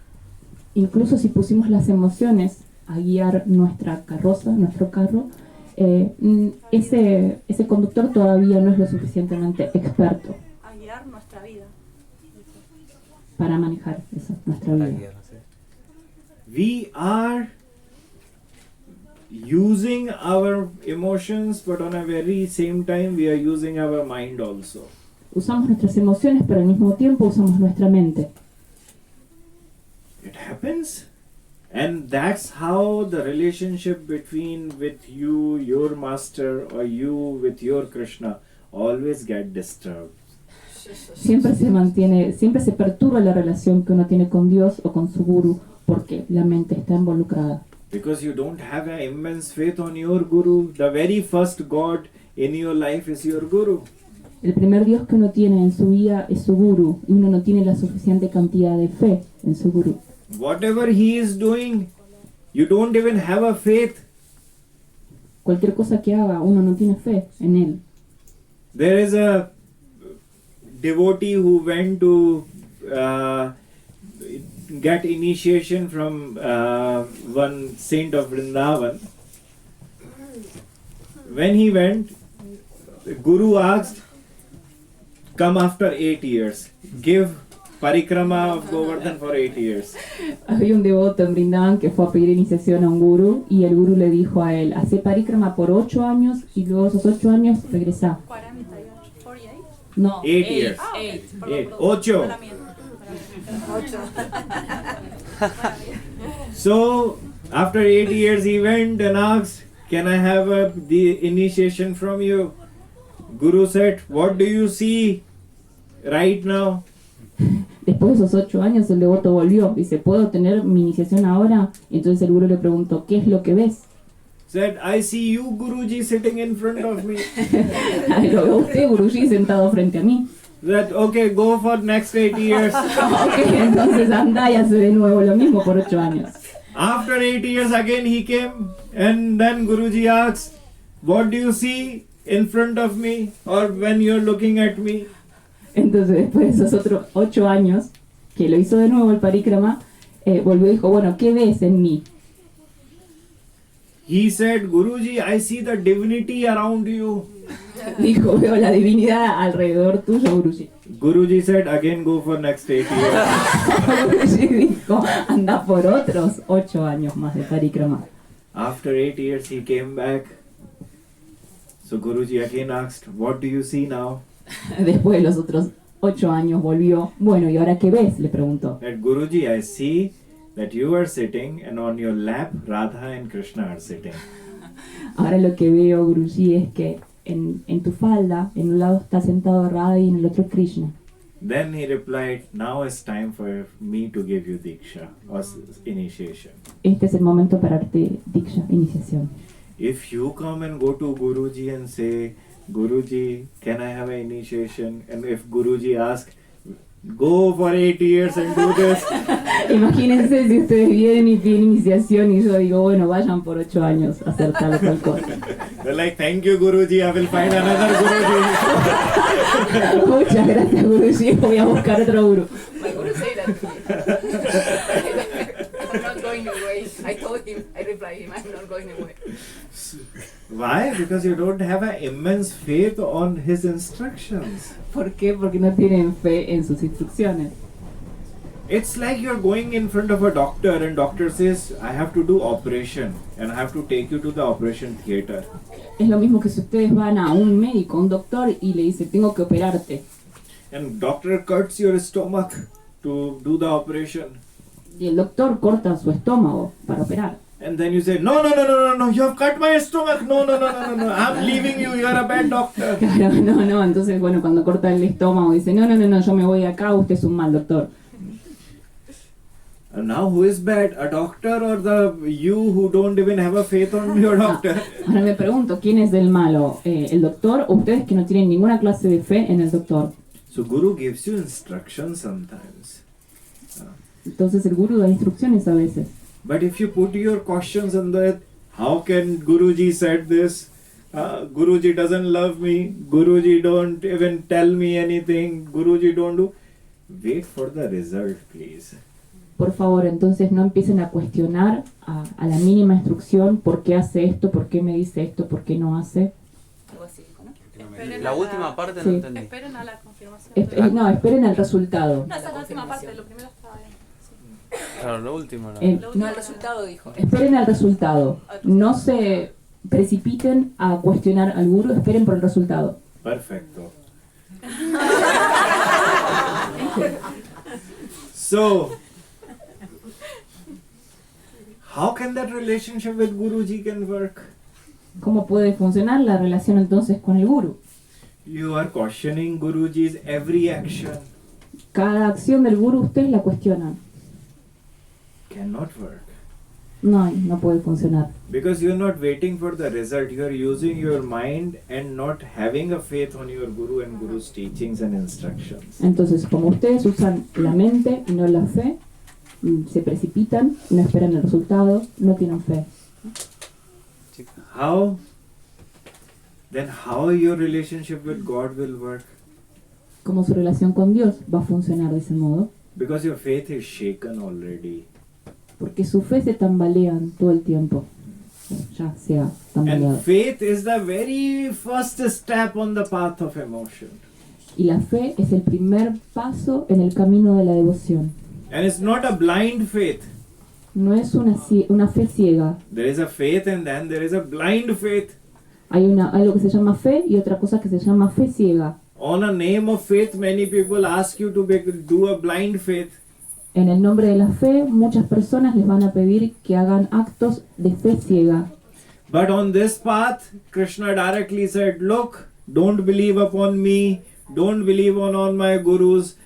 Incluso si pusimos las emociones a guiar nuestra carroza, nuestro carro, ese conductor todavía no es lo suficientemente experto A guiar nuestra vida. para manejar nuestra Para vida. guiar, sí. We are using our emotions, but on a very same time we are using our mind also. Usamos nuestras emociones, pero al mismo tiempo usamos nuestra mente. It happens, and that's how the relationship with you, your master, or you with your Krishna always get disturbed. Siempre se perturba la relación que uno tiene con Dios o con su guru, porque la mente está involucrada. Because you don't have an immense faith on your guru. The very first God in your life is your guru. El primer Dios que uno tiene en su vida es su guru, y uno no tiene la suficiente cantidad de fe en su guru. Whatever he is doing, you don't even have a faith. Cualquier cosa que haga, uno no tiene fe en él. There is a devotee who went to get initiation from one saint of Vrindavan. When he went, the guru asked, come after 8 years. Give parikrama of Govardhan for 8 years. Había un devoto en Vrindavan que fue a pedir iniciación a un guru y el guru le dijo a él, hace parikrama por 8 años y luego esos 8 años regresa. 48. 48. No, 8 years. Ah, ok. 8. Perdón. 8. Mala mía. 8. So after 8 years he went and asked, can I have the initiation from you? Guru said, what do you see right now? Después de esos 8 años el devoto volvió. Dice, ¿puedo tener mi iniciación ahora? Entonces el gurú le preguntó, ¿qué es lo que ves? Said, I see you, Guruji, sitting in front of me. Lo veo usted, Guruji, sentado frente a mí. That, okay, go for next 8 years. Ok, entonces anda y hace de nuevo lo mismo por 8 años. After 8 years again he came and then Guruji asked, what do you see in front of me or when you're looking at me? Entonces después de esos otros 8 años, que lo hizo de nuevo el parikrama, volvió y dijo, bueno, ¿qué ves en mí? He said, Guruji, I see the divinity around you. Dijo, veo la divinidad alrededor tuyo, Guruji. Guruji said, again go for next 8 years. Guruji dijo, anda por otros 8 años más de parikrama. After 8 years he came back. So Guruji again asked, what do you see now? Después de los otros 8 años volvió. Bueno, ¿y ahora qué ves? Le preguntó. That Guruji, I see that you are sitting and on your lap Radha and Krishna are sitting. Ahora lo que veo, Guruji, es que en tu falda, en un lado está sentado Radha y en el otro Krishna. Then he replied, now it's time for me to give you Diksha or initiation. Este es el momento para darte Diksha, iniciación. If you come and go to Guruji and say, Guruji, can I have an initiation? And if Guruji asks, go for 8 years and do this. Imagínense si ustedes vienen y piden iniciación y yo digo, bueno, vayan por 8 años a hacer tal o tal cosa. They're like, thank you Guruji, I will find another Guruji. Muchas gracias, Guruji, voy a buscar otro guru. My guru said that to me. I'm not going away. I told him, I replied him, I'm not going away. Why? Because you don't have an immense faith on his instructions. ¿Por qué? Porque no tienen fe en sus instrucciones. It's like you're going in front of a doctor and doctor says, I have to do operation and I have to take you to the operation theater. Es lo mismo que si ustedes van a un médico, un doctor, y le dice, tengo que operarte. And doctor cuts your stomach to do the operation. Y el doctor corta su estómago para operar. And then you say, no, you have cut my stomach. No, I'm leaving you, you're a bad doctor. Claro, no, entonces, bueno, cuando corta el estómago dice, no, yo me voy de acá, usted es un mal doctor. And now who is bad, a doctor or you who don't even have a faith on your doctor? Ahora me pregunto, ¿quién es el malo? ¿El doctor o ustedes que no tienen ninguna clase de fe en el doctor? So Guru gives you instructions sometimes. Entonces el gurú da instrucciones a veces. But if you put your questions on that, how can Guruji said this? Guruji doesn't love me. Guruji don't even tell me anything. Guruji don't do. Wait for the result, please. Por favor, entonces no empiecen a cuestionar a la mínima instrucción por qué hace esto, por qué me dice esto, por qué no hace. Algo así, ¿no? Esperen La a última parte Sí. no entendí. Esperen a la confirmación. No, esperen el resultado. No, esa es la última parte, lo primero estaba bien. Sí. Claro, lo último no. No, el resultado dijo. Esperen el resultado. No se precipiten a cuestionar al gurú, esperen por el resultado. Perfecto. So, how can that relationship with Guruji can work? ¿Cómo puede funcionar la relación entonces con el gurú? You are questioning Guruji's every action. Cada acción del gurú ustedes la cuestionan. Cannot work. No puede funcionar. Because you're not waiting for the result. You're using your mind and not having a faith on your Guru and Guru's teachings and instructions. Entonces, como ustedes usan la mente y no la fe, se precipitan, no esperan el resultado, no tienen fe. How? Then how your relationship with God will work? ¿Cómo su relación con Dios va a funcionar de ese modo? Because your faith is shaken already. Porque su fe se tambalean todo el tiempo. Ya se ha tambaleado. And faith is the very first step on the path of emotion. Y la fe es el primer paso en el camino de la devoción. And it's not a blind faith. No es una fe ciega. There is a faith and then there is a blind faith. Hay algo que se llama fe y otra cosa que se llama fe ciega. On a name of faith, many people ask you to do a blind faith. En el nombre de la fe, muchas personas les van a pedir que hagan actos de fe ciega. But on this path, Krishna directly said, look, don't believe upon me, don't believe on all my gurus,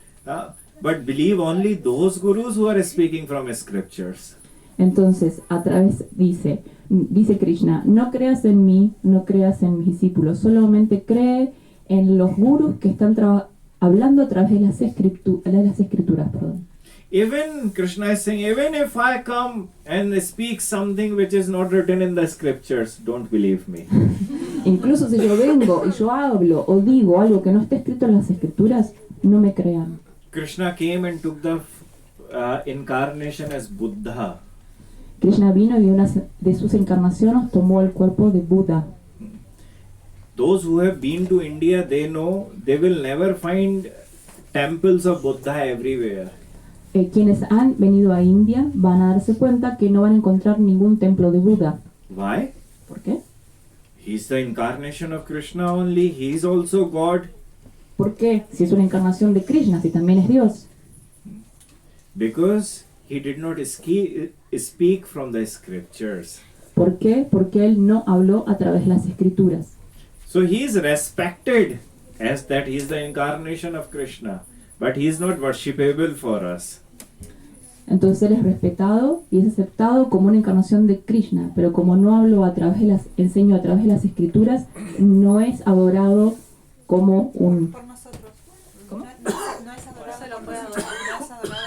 but believe only those gurus who are speaking from scriptures. Entonces, a través, dice Krishna, no creas en mí, no creas en mis discípulos, solamente cree en los gurus que están hablando a través de las escrituras. Perdón. Even Krishna is saying, even if I come and speak something which is not written in the scriptures, don't believe me. Incluso si yo vengo y yo hablo o digo algo que no está escrito en las escrituras, no me crean. Krishna came and took the incarnation as Buddha. Krishna vino y una de sus encarnaciones tomó el cuerpo de Buda. Those who have been to India, they know they will never find temples of Buddha everywhere. Quienes han venido a India van a darse cuenta que no van a encontrar ningún templo de Buda. Why? ¿Por qué? He's the incarnation of Krishna only. He's also God. ¿Por qué? Si es una encarnación de Krishna, si también es Dios. Because he did not speak from the scriptures. ¿Por qué? Porque él no habló a través de las escrituras. So he is respected as that he is the incarnation of Krishna, but he is not worshipable for us. Entonces él es respetado y es aceptado como una encarnación de Krishna, pero como no hablo a través de enseño a través de las escrituras, no es adorado como un... Por nosotros. ¿Cómo? No es adorado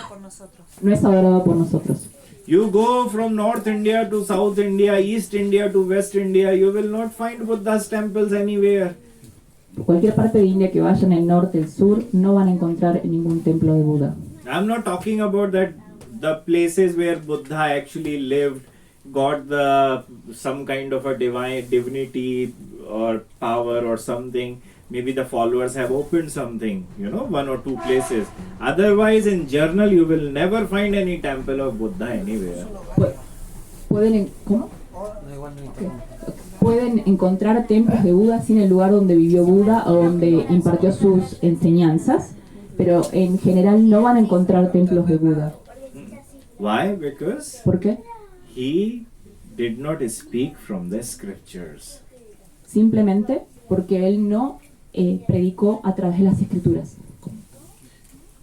por nosotros. No es adorado por nosotros. You go from North India to South India, East India to West India, you will not find Buddha's temples anywhere. Por cualquier parte de India que vayan, el norte, el sur, no van a encontrar ningún templo de Buda. I'm not talking about that the places where Buddha actually lived, got some kind of a divinity or power or something. Maybe the followers have opened something, one or two places. Otherwise, in general, you will never find any temple of Buddha anywhere. ¿Cómo? No, igual no Okay. Pueden encontrar templos de Buda sin el lugar donde vivió Buda o donde impartió sus enseñanzas, pero en general no van a encontrar templos de Buda. Why? Because ¿Por qué? he did not speak from the scriptures. Simplemente porque él no predicó a través de las escrituras.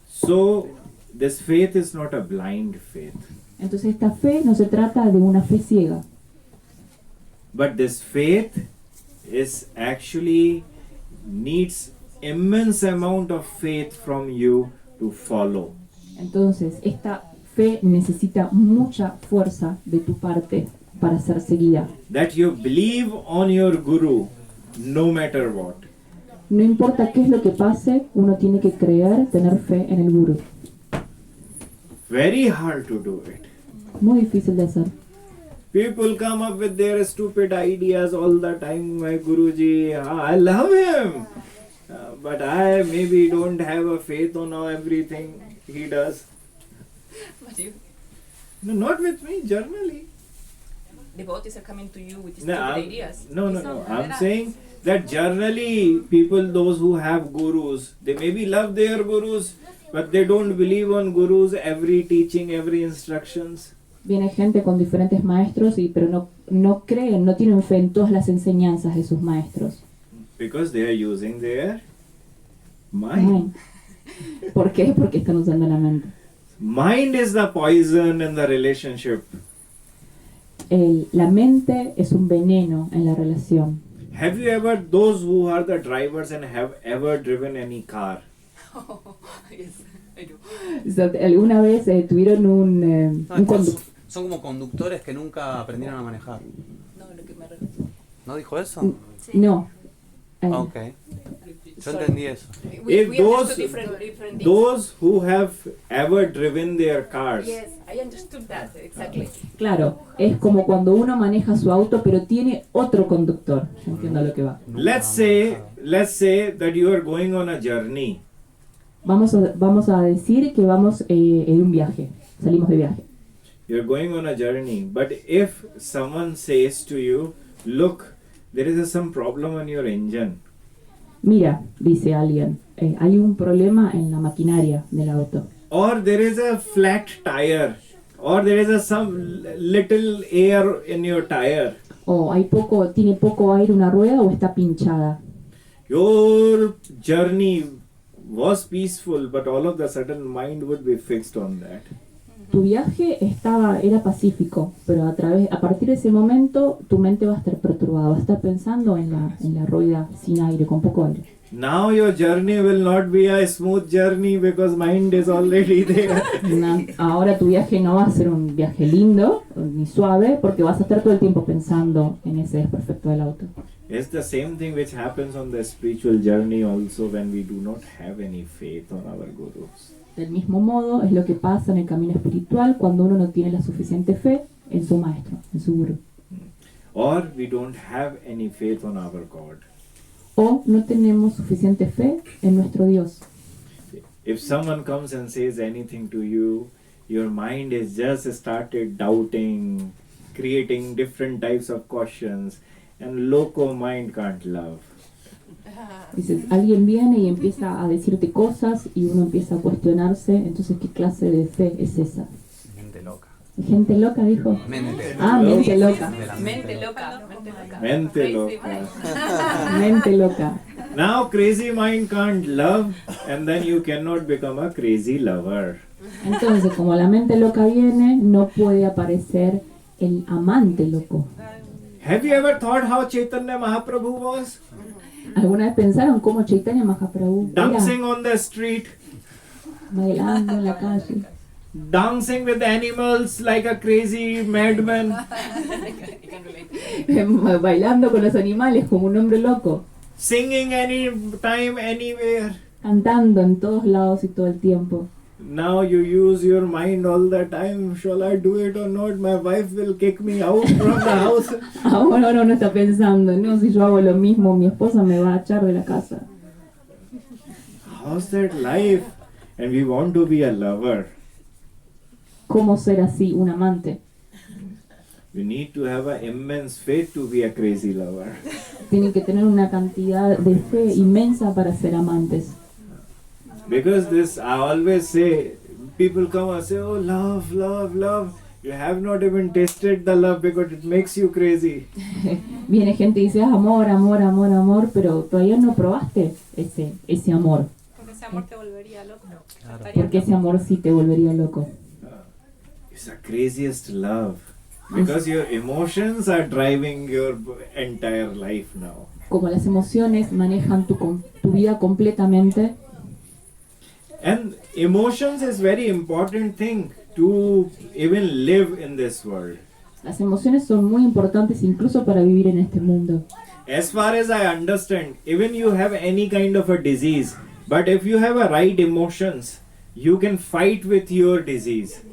So, this faith is not a blind faith. Entonces esta fe no se trata de una fe ciega, But this faith is actually needs immense amount of faith from you to follow. entonces esta fe necesita mucha fuerza de tu parte para ser seguida. That you believe on your guru no matter what. No importa qué es lo que pase, uno tiene que creer, tener fe en el gurú. Very hard to do it. Muy difícil de hacer. People come up with their stupid ideas all the time. My Guruji, I love him. But I maybe don't have a faith on everything he does. But you, No, not with me, generally. devotees are coming to you with these No, stupid I'm- ideas. no. I'm saying that generally people, those who have gurus, they maybe love their gurus, but they don't believe on gurus, every teaching, every instructions. Viene gente con diferentes maestros, pero no creen, no tienen fe en todas las enseñanzas de sus maestros. Because they are using their mind. Ay. ¿Por qué? Porque están usando la mente. Mind is the poison in the relationship. La mente es un veneno en la relación. Have you ever, those who are the drivers and have ever driven any car? Yes, I do. O sea, ¿alguna vez tuvieron un No, estos conductor? son como conductores que nunca aprendieron a manejar. No, lo que me refiero. ¿No dijo eso? No. Ah, ok. Yo entendí eso. If We those- understood different things. Those who have ever driven their cars, Yes, I understood that exactly. Claro, es como cuando uno maneja su auto, pero tiene otro conductor. Yo entiendo a lo que va. let's say that you are going on a journey. Vamos a decir que vamos en un viaje. Salimos de viaje. You're going on a journey, but if someone says to you, look, there is some problem on your engine, Mira, dice alguien, hay un problema en la maquinaria del auto. or there is a flat tire, or there is some little air in your tire. O tiene poco aire una rueda o está pinchada. Your journey was peaceful, but all of a sudden mind would be fixed on that. Tu viaje era pacífico, pero a partir de ese momento tu mente va a estar perturbada, va a estar pensando en la rueda sin aire, con poco aire. Now your journey will not be a smooth journey because mind is already there. Ahora tu viaje no va a ser un viaje lindo ni suave porque vas a estar todo el tiempo pensando en ese desperfecto del auto. It's the same thing which happens on the spiritual journey also when we do not have any faith on our gurus. Del mismo modo es lo que pasa en el camino espiritual cuando uno no tiene la suficiente fe en su maestro, en su gurú. Or we don't have any faith on our God. O no tenemos suficiente fe en nuestro Dios. If someone comes and says anything to you, your mind is just started doubting, creating different types of questions, and loco mind can't love. Dices, alguien viene y empieza a decirte cosas y uno empieza a cuestionarse, entonces ¿qué clase de fe es esa? Gente loca. ¿Gente loca dijo? Mente. Mente loca. Mente loca, mente loca. Mente Crazy loca. mind. Mente loca. Now crazy mind can't love, and then you cannot become a crazy lover. Entonces, como la mente loca viene, no puede aparecer el amante loco. Have you ever thought how Chaitanya Mahaprabhu was? ¿Alguna vez pensaron cómo Chaitanya Mahaprabhu era Dancing on the street, bailando en la calle, dancing with animals like a crazy madman, I can relate. bailando con los animales como un hombre loco, singing anytime, anywhere. cantando en todos lados y todo el tiempo? Now you use your mind all the time. Shall I do it or not? My wife will kick me out from the house. Ahora uno está pensando, no, si yo hago lo mismo, mi esposa me va a echar de la casa. How's that life? And we want to be a lover. ¿Cómo ser así, un amante? We need to have an immense faith to be a crazy lover. Tienen que tener una cantidad de fe inmensa para ser amantes. Because this, I always say, people come and say, oh, love, love, love. You have not even tasted the love because it makes you crazy. Viene gente y dice, amor, amor, amor, amor, pero todavía no probaste ese amor. Porque ese amor te volvería loco. Porque ese amor sí te volvería loco. It's the craziest love. Because your emotions are driving your entire life now. Como las emociones manejan tu vida completamente. And emotions is very important thing to even live in this world. Las emociones son muy importantes incluso para vivir en este mundo. As far as I understand, even you have any kind of a disease, but if you have a right emotions, you can fight with your disease.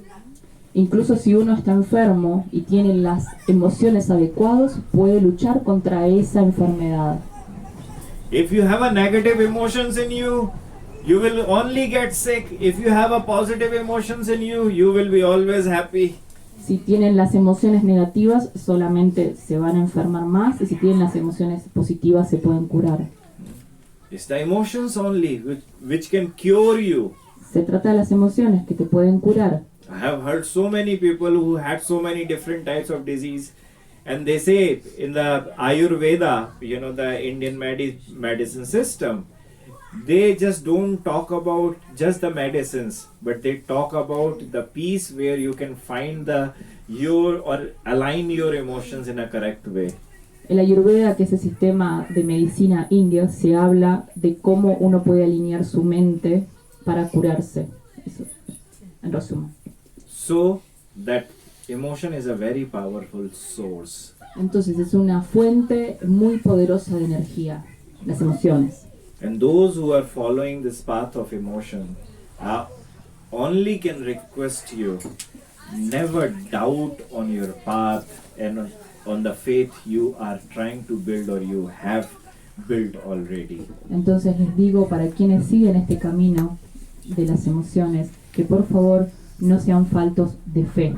Incluso si uno está enfermo y tiene las emociones adecuadas, puede luchar contra esa enfermedad. If you have a negative emotions in you, you will only get sick. If you have a positive emotions in you, you will be always happy. Si tienen las emociones negativas, solamente se van a enfermar más, y si tienen las emociones positivas, se pueden curar. It's the emotions only which can cure you. Se trata de las emociones que te pueden curar. I have heard so many people who had so many different types of disease, and they say in the Ayurveda, you know, the Indian medicine system, they just don't talk about just the medicines, but they talk about the peace where you can find or align your emotions in a correct way. El Ayurveda, que es el sistema de medicina indio, se habla de cómo uno puede alinear su mente para curarse. Eso, en resumen. So that emotion is a very powerful source. Entonces es una fuente muy poderosa de energía, las emociones. And those who are following this path of emotion only can request you, never doubt on your path and on the faith you are trying to build or you have built already. Entonces les digo, para quienes siguen este camino de las emociones, que por favor no sean faltos de fe.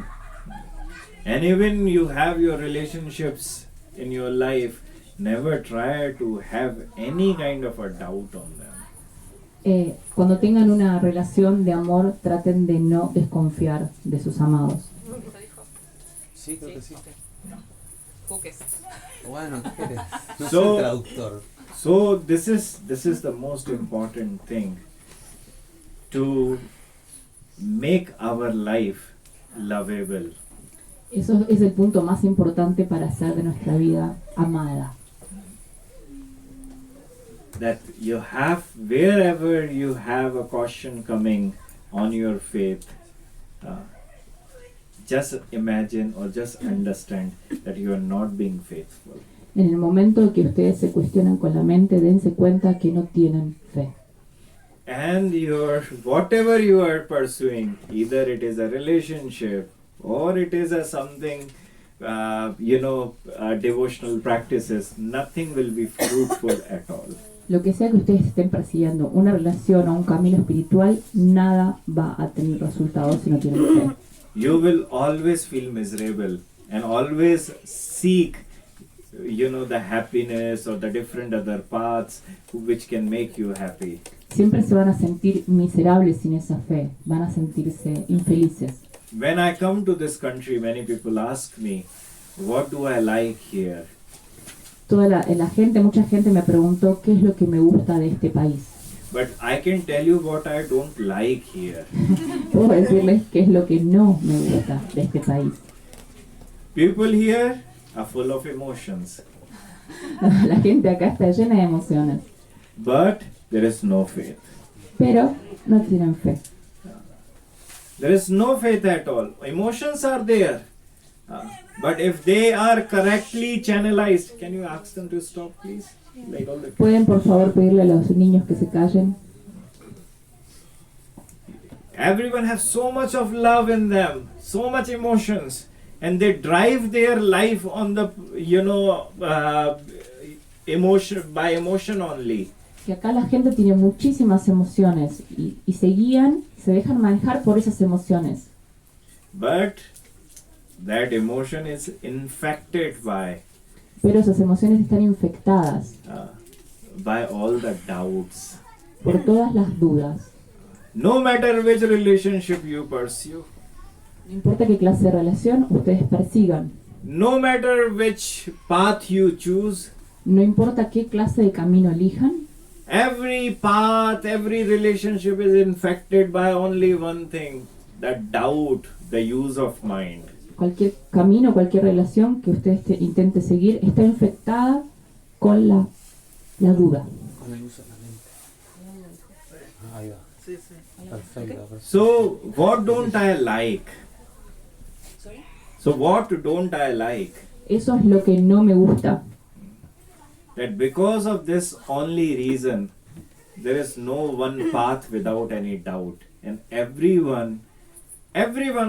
And even you have your relationships in your life, never try to have any kind of a doubt on them. Cuando tengan una relación de amor, traten de no desconfiar de sus amados. Sí, creo que sí. Juques. Bueno, ¿qué querés? No So- soy traductor. So this is the most important thing, to make our life lovable. Eso es el punto más importante para hacer de nuestra vida amada. That you have, wherever you have a question coming on your faith, just imagine or just understand that you are not being faithful. En el momento que ustedes se cuestionan con la mente, dense cuenta que no tienen fe. And whatever you are pursuing, either it is a relationship or it is a something, devotional practices, nothing will be fruitful at all. Lo que sea que ustedes estén persiguiendo, una relación o un camino espiritual, nada va a tener resultados si no tienen fe. You will always feel miserable and always seek, the happiness or the different other paths which can make you happy. Siempre se van a sentir miserables sin esa fe, van a sentirse infelices. When I come to this country, many people ask me, what do I like here? Mucha gente me preguntó qué es lo que me gusta de este país. But I can tell you what I don't like here. Puedo decirles qué es lo que no me gusta de este país. People here are full of emotions, La gente acá está llena de emociones, but there is no faith. pero no tienen fe. There is no faith at all. Emotions are there. But if they are correctly channelized, can you ask them to stop, please? Like all the kids. ¿Pueden por favor pedirle a los niños que se callen? Everyone has so much of love in them, so much emotions, and they drive their life on the, by emotion only. Que acá la gente tiene muchísimas emociones y se guían, se dejan manejar por esas emociones. But that emotion is infected Pero esas emociones están infectadas by all the doubts. por todas las dudas. No matter which relationship you pursue, No importa qué clase de relación ustedes persigan, no matter which path you choose, no importa qué clase de camino elijan, every path, every relationship is infected by only one thing, that doubt, the use of mind. cualquier camino, cualquier relación que usted intente seguir está infectada con la duda. Con el uso de la mente. Ahí va. Sí, sí. Perfecto. So, what don't I like? Sorry? So, what don't I like? Eso es lo que no me gusta. That because of this only reason, there is no one path without any doubt. And every one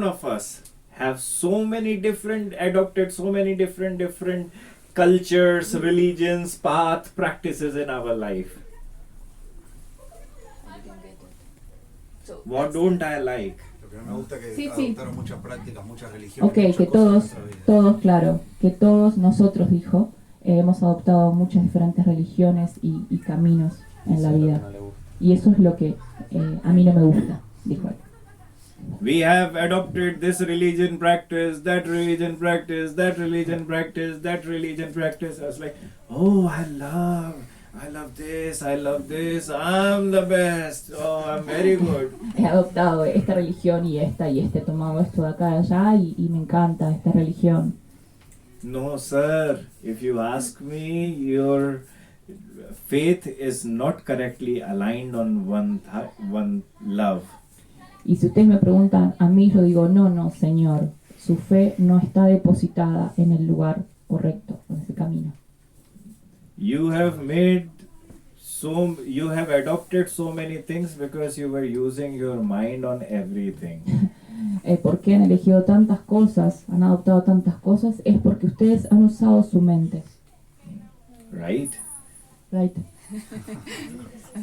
of us have so many different, adopted so many different cultures, religions, path, practices in our life. I didn't get it. So What don't I like? Lo que no me gusta es que Sí, sí. adoptaron muchas prácticas, muchas religiones. Ok, muchas que cosas en todos, nuestra vida. que todos nosotros, dijo, hemos adoptado muchas diferentes religiones y caminos en la Eso es lo que vida. no le gusta. Y eso es lo que a mí no me gusta, dijo él. We have adopted this religion practice, that religion practice, that religion practice, that religion practice. I was like, oh, I love this, I'm the best, oh, I'm very good. He adoptado esta religión y he tomado esto de acá y allá y me encanta esta religión. No, sir, if you ask me, your faith is not correctly aligned on one love. Y si ustedes me preguntan a mí, yo digo, no, señor, su fe no está depositada en el lugar correcto, en ese camino. You have adopted so many things because you were using your mind on everything. ¿Por qué han elegido tantas cosas, han adoptado tantas cosas? Es porque ustedes han usado su mente. Right? Right.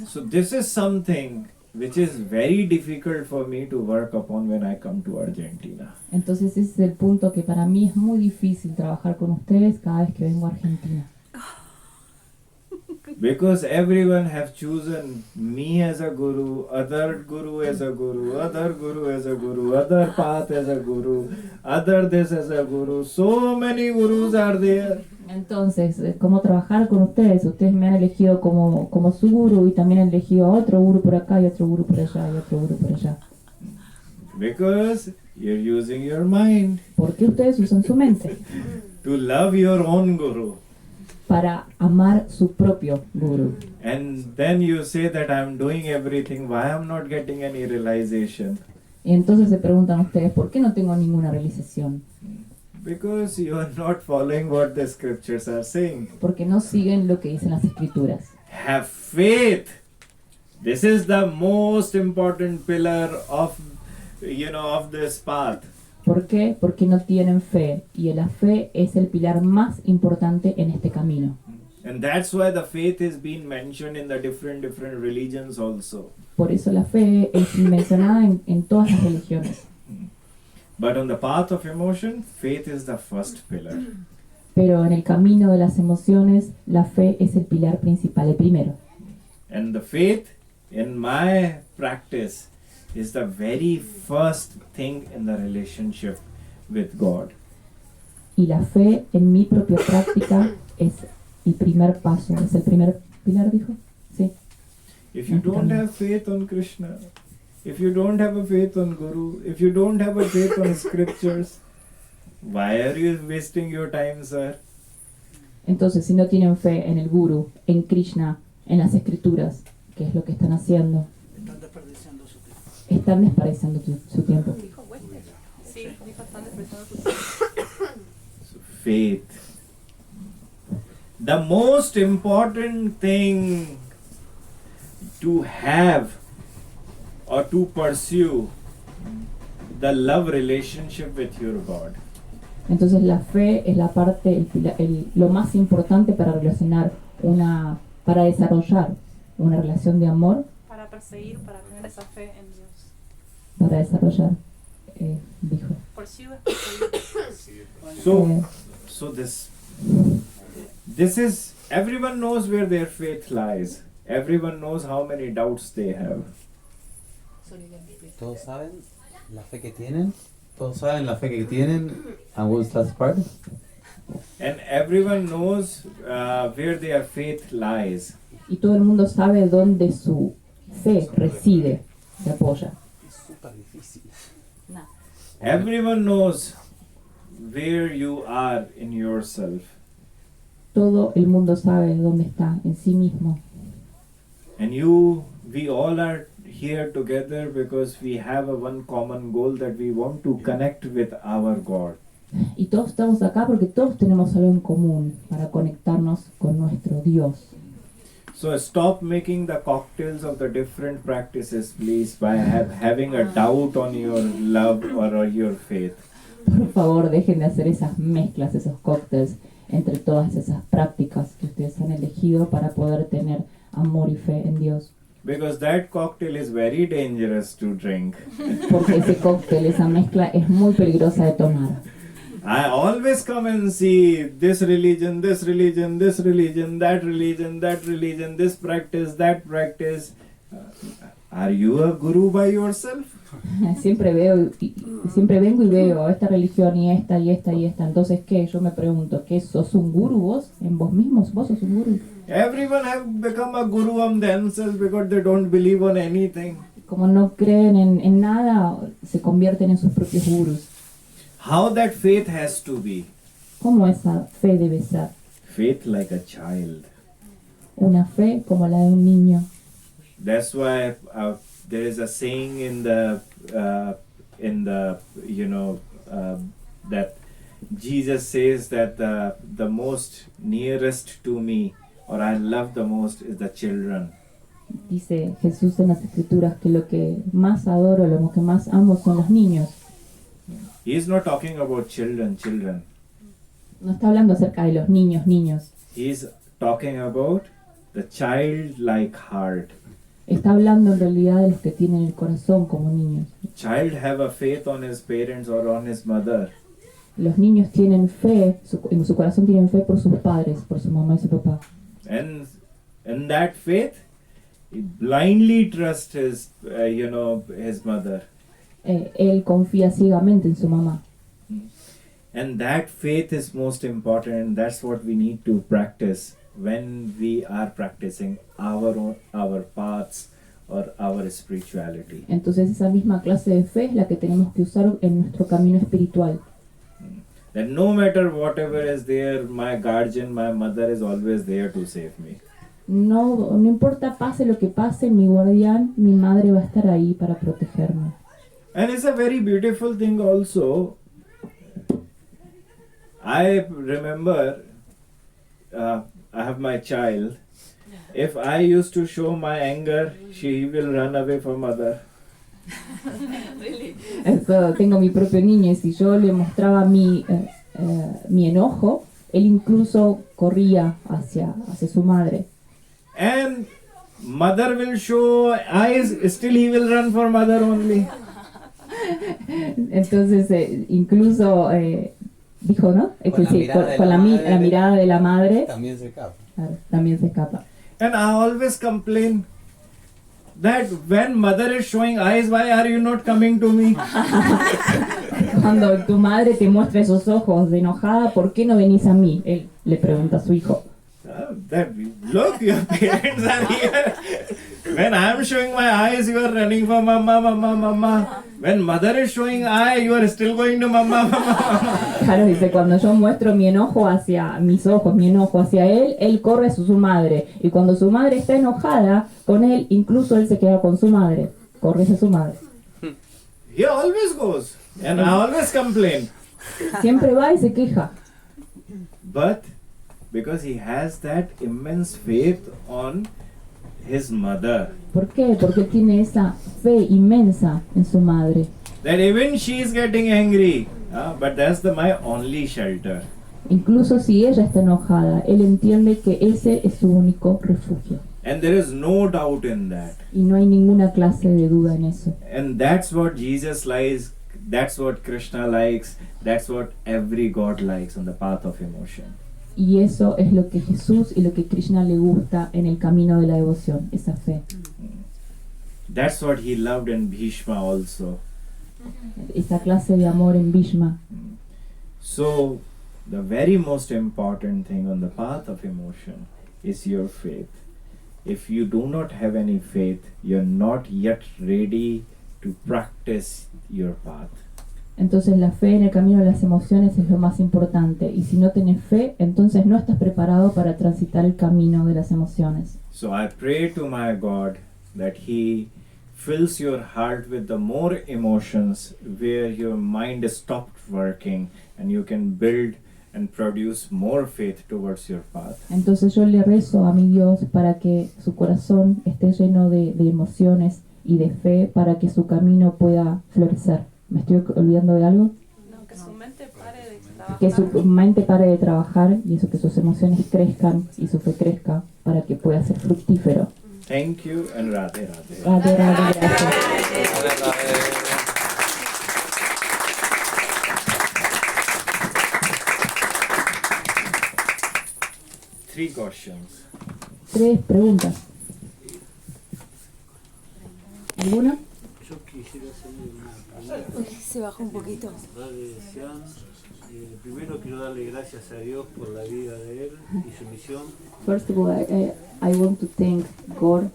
So this is something which is very difficult for me to work upon when I come to Argentina. Entonces ese es el punto que para mí es muy difícil trabajar con ustedes cada vez que vengo a Argentina. Because everyone have chosen me as a guru, other guru as a guru, other guru as a guru, other path as a guru, other this as a guru. So many gurus are there. Entonces, ¿cómo trabajar con ustedes? Ustedes me han elegido como su guru y también han elegido a otro guru por acá y otro guru por allá y otro guru por allá. Because you're using your mind ¿Por qué ustedes usan su mente? to love your own guru. Para amar su propio guru. And then you say that I'm doing everything, why I'm not getting any realization? Y entonces se preguntan ustedes, ¿por qué no tengo ninguna realización? Because you are not following what the scriptures are saying. Porque no siguen lo que dicen las escrituras. Have faith. This is the most important pillar of this path. ¿Por qué? Porque no tienen fe. Y la fe es el pilar más importante en este camino. And that's why the faith is being mentioned in the different religions also. Por eso la fe es mencionada en todas las religiones. But on the path of emotion, faith is the first pillar. Pero en el camino de las emociones, la fe es el pilar principal, el primero. And the faith in my practice is the very first thing in the relationship with God. Y la fe en mi propia práctica es el primer paso, es el primer pilar, dijo. Sí. If you don't have faith on Krishna, if you don't have a faith on Guru, if you don't have a faith on scriptures, why are you wasting your time, sir? Entonces, si no tienen fe en el Guru, en Krishna, en las escrituras, ¿qué es lo que están haciendo? Están desperdiciando su tiempo. Están desperdiciando su tiempo. Dijo Wester. Sí, dijo están desperdiciando su tiempo. So faith. The most important thing to have or to pursue the love relationship with your God. Entonces la fe es la parte, lo más importante para para desarrollar una relación de amor, Para perseguir, para tener esa fe en Dios. para desarrollar, dijo. Pursue es Eh, So this is, everyone knows where their faith lies. Everyone knows how many doubts they have. Todos saben la fe que tienen. Todos saben la fe que tienen. And what's that part? And everyone knows where their faith lies. y todo el mundo sabe dónde su fe reside, se apoya. Es súper difícil. No. Everyone knows where you are in yourself. Todo el mundo sabe dónde está en sí mismo. And we all are here together because we have a one common goal that we want to connect with our God. Y todos estamos acá porque todos tenemos algo en común para conectarnos con nuestro Dios. So stop making the cocktails of the different practices, please, by having a doubt on your love or your faith. Por favor, dejen de hacer esas mezclas, esos cócteles entre todas esas prácticas que ustedes han elegido para poder tener amor y fe en Dios. Because that cocktail is very dangerous to drink. Porque ese cóctel, esa mezcla es muy peligrosa de tomar. I always come and see this religion, this religion, this religion, that religion, that religion, this practice, that practice. Are you a guru by yourself? Siempre vengo y veo esta religión y esta y esta y esta. Entonces, ¿qué? Yo me pregunto, ¿qué? ¿Sos un guru vos? ¿En vos mismos? ¿Vos sos un guru? Everyone have become a guru on themselves because they don't believe on anything. Como no creen en nada, se convierten en sus propios gurus. How that faith has to be? ¿Cómo esa fe debe ser? Faith like a child. Una fe como la de un niño. That's why there is a saying in the that Jesus says that the most nearest to me or I love the most is the children. Dice Jesús en las Escrituras que lo que más adoro, lo que más amo son los niños. He is not talking about children. No está hablando acerca de los niños. He is talking about the childlike heart. Está hablando en realidad de los que tienen el corazón como niños. Child have a faith on his parents or on his mother. Los niños tienen fe, en su corazón tienen fe por sus padres, por su mamá y su papá. And In that faith, he blindly trusts his mother. Él confía ciegamente en su mamá. And that faith is most important, and that's what we need to practice when we are practicing our paths or our spirituality. Entonces esa misma clase de fe es la que tenemos que usar en nuestro camino espiritual. That no matter whatever is there, my guardian, my mother is always there to save me. No importa pase lo que pase, mi guardián, mi madre va a estar ahí para protegerme. And it's a very beautiful thing also. I remember, I have my child. If I used to show my anger, she will run away from mother. Eso, tengo mi propio niño y si yo le mostraba mi enojo, él incluso corría hacia su madre. And mother will show eyes, still he will run for mother only. Entonces, incluso dijo, ¿no? Es Con que la sí, mirada de con la la madre, mirada de la madre, También se escapa. claro, también se escapa. And I always complain that when mother is showing eyes, why are you not coming to me? Cuando tu madre te muestra esos ojos de enojada, ¿por qué no venís a mí? Él le pregunta a su hijo. Look, your parents are here. When I am showing my eyes, you are running for mama, mama, mama. When mother is showing eye, you are still going to mama, mama, mama. Claro, dice, cuando yo muestro mi enojo hacia mis ojos, mi enojo hacia él corre a su madre. Y cuando su madre está enojada con él, incluso él se queda con su madre. Corre hacia su madre. He always goes. And I always complain. Siempre va y se queja. But because he has that immense faith on his mother, ¿Por qué? Porque él tiene esa fe inmensa en su madre. that even she is getting angry, but that's my only shelter. Incluso si ella está enojada, él entiende que ese es su único refugio. And there is no doubt in that. Y no hay ninguna clase de duda en eso. And that's what Jesus likes, that's what Krishna likes, that's what every God likes on the path of emotion. Y eso es lo que Jesús y lo que Krishna le gusta en el camino de la devoción, esa fe. That's what he loved in Bhishma also. Esa clase de amor en Bhishma. So, the very most important thing on the path of emotion is your faith. If you do not have any faith, you're not yet ready to practice your path. Entonces la fe en el camino de las emociones es lo más importante. Y si no tenés fe, entonces no estás preparado para transitar el camino de las emociones. So I pray to my God that He fills your heart with the more emotions where your mind is stopped working and you can build and produce more faith towards your path. Entonces yo le rezo a mi Dios para que su corazón esté lleno de emociones y de fe para que su camino pueda florecer. ¿Me estoy olvidando de algo? No, que su mente pare de trabajar. Que su mente pare de trabajar y eso, que sus emociones crezcan y su fe crezca para que pueda ser fructífero. Thank you and Radhe Radhe. Radhe, radhe, gracias. Three questions. 3 preguntas. ¿Alguna? Yo quisiera hacerle una pregunta. Se bajó un poquito. Padre Sean, primero quiero darle gracias a Dios por la vida de él y su misión. First of all, I want to thank God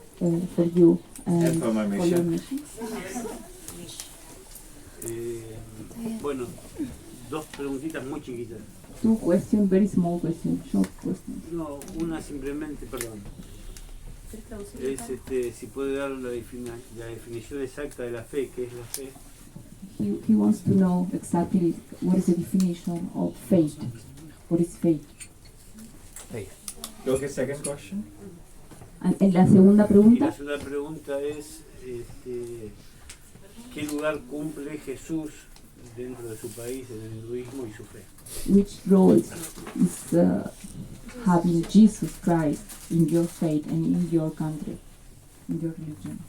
for you And for my for your mission. mission. Bueno, dos preguntitas muy chiquitas. 2 questions, very small questions, short questions. No, una simplemente, perdón. Es si puede dar la definición exacta de la fe, ¿qué es la fe? He wants to know exactly what is the definition of faith. What is faith? Okay, second question. En la segunda Y la pregunta, segunda pregunta es, ¿qué lugar cumple Jesús dentro de su país, en el hinduismo y su fe? which role is having Jesus Christ in your faith and in your country, in your religion?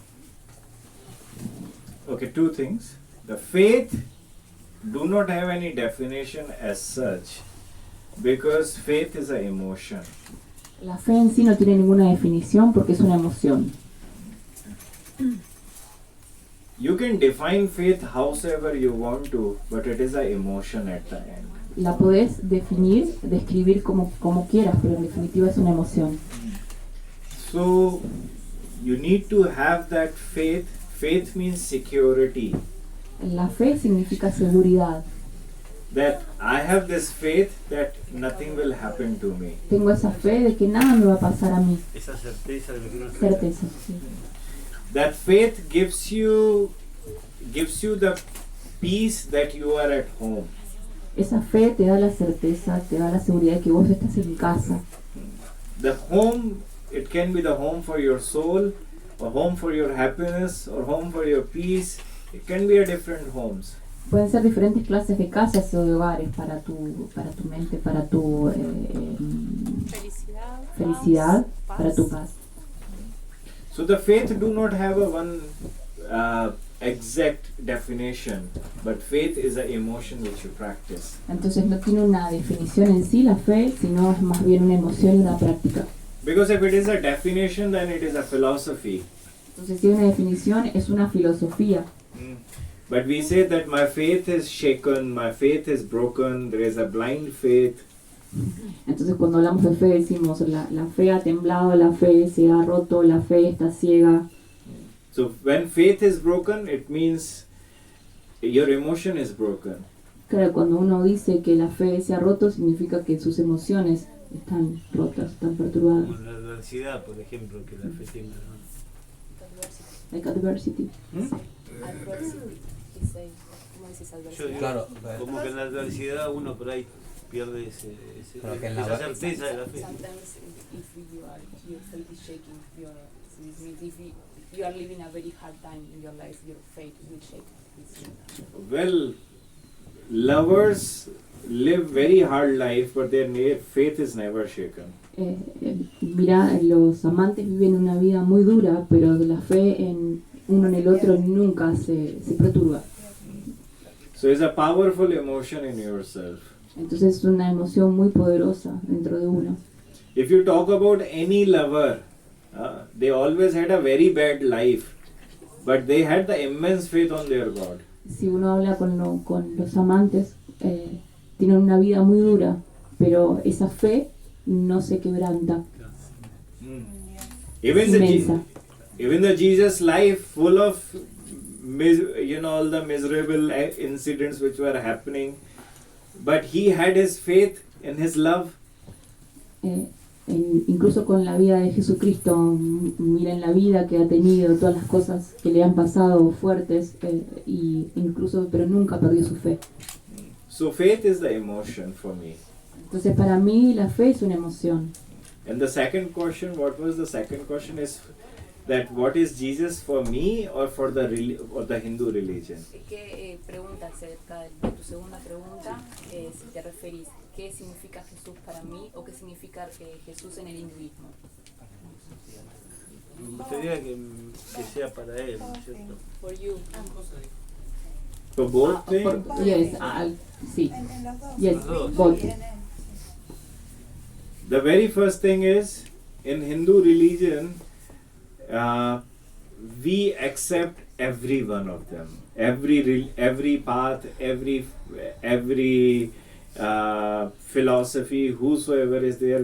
Okay, two things. The faith do not have any definition as such because faith is an emotion. La fe en sí no tiene ninguna definición porque es una emoción. You can define faith howsoever you want to, but it is an emotion at the end. La podés definir, describir como quieras, pero en definitiva es una emoción. So you need to have that faith. Faith means security. La fe significa seguridad. That I have this faith that nothing will happen to me. Tengo esa fe de que nada me va a pasar a mí. Esa certeza de lo que uno espera. Certeza. Sí. That faith gives you the peace that you are at home. Esa fe te da la certeza, te da la seguridad de que vos estás en casa. The home, it can be the home for your soul, or home for your happiness, or home for your peace. It can be a different homes. Pueden ser diferentes clases de casas o de hogares para tu mente, para tu felicidad, para tu paz. So the faith do not have a one exact definition, but faith is an emotion which you practice. Entonces no tiene una definición en sí la fe, sino es más bien una emoción y una práctica. Because if it is a definition, then it is a philosophy. Entonces si hay una definición es una filosofía. But we say that my faith is shaken, my faith is broken, there is a blind faith. Entonces cuando hablamos de fe decimos la fe ha temblado, la fe se ha roto, la fe está ciega. So when faith is broken, it means your emotion is broken. Claro, cuando uno dice que la fe se ha roto significa que sus emociones están rotas, están perturbadas. Como la adversidad, por ejemplo, que la fe tiene, ¿no? Like adversity. Adversity. He says, ¿cómo dices Yo adversidad? digo, Claro, como que en la adversidad uno por ahí pierde Pero que en esa la- certeza de la fe. Sometimes if your faith is shaking, if you are living a very hard time in your life, your faith will shake. Well, lovers live very hard life, but their faith is never shaken. Mira, los amantes viven una vida muy dura, pero la fe en uno en el otro nunca se perturba. So it's a powerful emotion in yourself. Entonces es una emoción muy poderosa dentro de uno. If you talk about any lover, they always had a very bad life, but they had the immense faith on their God. Si uno habla con los amantes, tienen una vida muy dura, pero esa fe no se quebranta. Even Inmensa. even the Jesus life full of all the miserable incidents which were happening, but he had his faith in his love. Incluso con la vida de Jesucristo, miren la vida que ha tenido, todas las cosas que le han pasado fuertes, pero nunca perdió su fe. So faith is the emotion for me. Entonces para mí la fe es una emoción. And the second question, what was the second question, is that what is Jesus for me or for the Hindu religion? ¿Qué pregunta acerca de tu segunda pregunta? Si te referís, ¿qué significa Jesús para mí o qué significa Jesús en el hinduismo? Me gustaría que sea para él, ¿no es cierto? For you. For both things? Yes, sí. En los dos. Yes, Los dos. both. The very first thing is, in Hindu religion, we accept every one of them, every path, every philosophy, whosoever is there,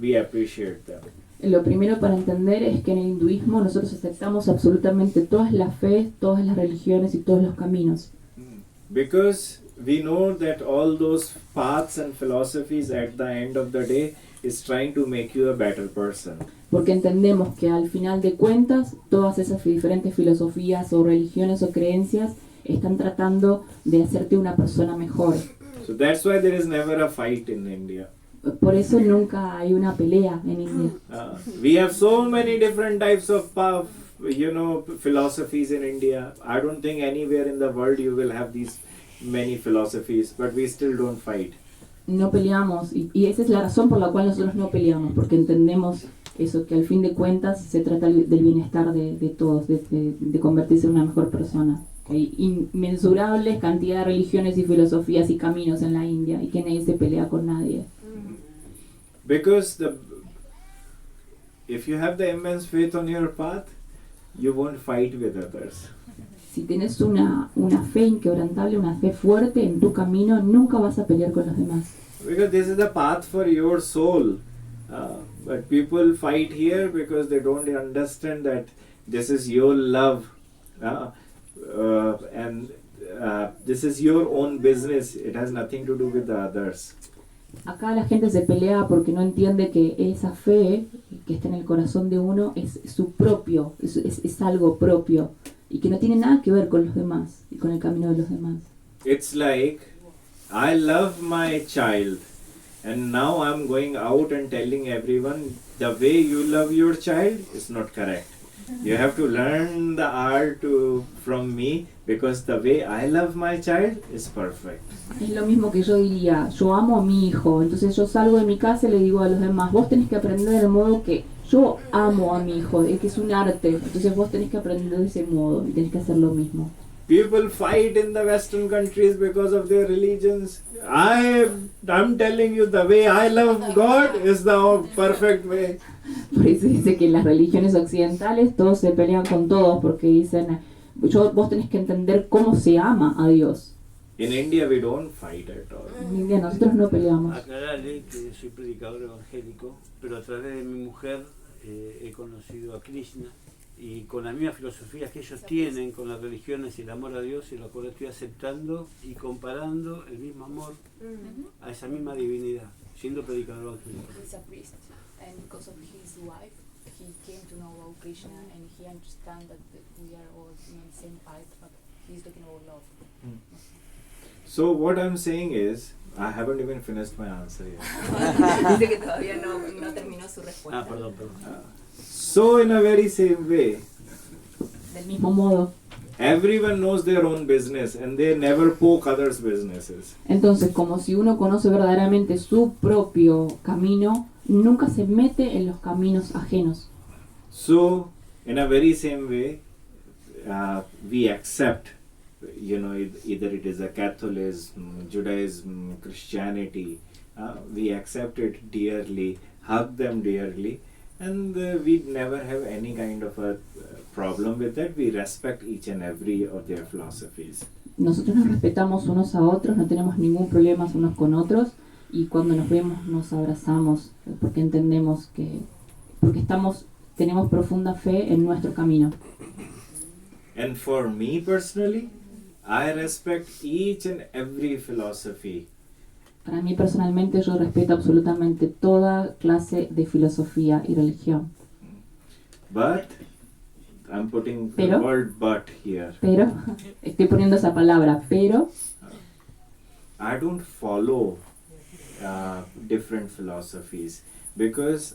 we appreciate them. Lo primero para entender es que en el hinduismo nosotros aceptamos absolutamente todas las fe, todas las religiones y todos los caminos. Because we know that all those paths and philosophies at the end of the day is trying to make you a better person. Porque entendemos que al final de cuentas todas esas diferentes filosofías o religiones o creencias están tratando de hacerte una persona mejor. So that's why there is never a fight in India. Por eso nunca hay una pelea en India. We have so many different types of philosophies in India. I don't think anywhere in the world you will have these many philosophies, but we still don't fight. No peleamos y esa es la razón por la cual nosotros no peleamos, porque entendemos eso, que al fin de cuentas se trata del bienestar de todos, de convertirse en una mejor persona. Hay inmensurables cantidades de religiones y filosofías y caminos en la India y que nadie se pelea con nadie. Because if you have the immense faith on your path, you won't fight with others. Si tienes una fe inquebrantable, una fe fuerte en tu camino, nunca vas a pelear con los demás. Because this is the path for your soul. But people fight here because they don't understand that this is your love. And this is your own business. It has nothing to do with the others. Acá la gente se pelea porque no entiende que esa fe que está en el corazón de uno es su propio, es algo propio y que no tiene nada que ver con los demás y con el camino de los demás. It's like, I love my child, and now I'm going out and telling everyone the way you love your child is not correct. You have to learn the art from me, because the way I love my child is perfect. Es lo mismo que yo diría, yo amo a mi hijo, entonces yo salgo de mi casa y le digo a los demás, vos tenés que aprender del modo que yo amo a mi hijo, es que es un arte, entonces vos tenés que aprender de ese modo y tenés que hacer lo mismo. People fight in the Western countries because of their religions. I'm telling you, the way I love God is the perfect way. Por eso dice que en las religiones occidentales todos se pelean con todos porque dicen, vos tenés que entender cómo se ama a Dios. In India we don't fight at all. En India nosotros no peleamos. Aclararle que soy predicador evangélico, pero a través de mi mujer he conocido a Krishna, y con las mismas filosofías que ellos tienen con las religiones y el amor a Dios, y lo cual estoy aceptando y comparando el mismo amor a esa misma divinidad, siendo predicador evangélico. He's a priest, and because of his wife, he came to know about Krishna, and he understands that we are all in the same path, but he's talking about love. So what I'm saying is, I haven't even finished my answer yet. Dice que todavía no terminó su respuesta. Perdón. So in a very same way, Del mismo modo. everyone knows their own business and they never poke others' businesses. Entonces, como si uno conoce verdaderamente su propio camino, nunca se mete en los caminos ajenos. So in a very same way, we accept, either it is a Catholicism, Judaism, Christianity, we accept it dearly, hug them dearly, and we never have any kind of a problem with that. We respect each and every of their philosophies. Nosotros nos respetamos unos a otros, no tenemos ningún problema unos con otros y cuando nos vemos nos abrazamos porque entendemos porque tenemos profunda fe en nuestro camino. And for me personally, I respect each and every philosophy. Para mí personalmente yo respeto absolutamente toda clase de filosofía y religión. But I'm putting the Pero. word but here. Pero, estoy poniendo esa palabra, pero I don't follow different philosophies because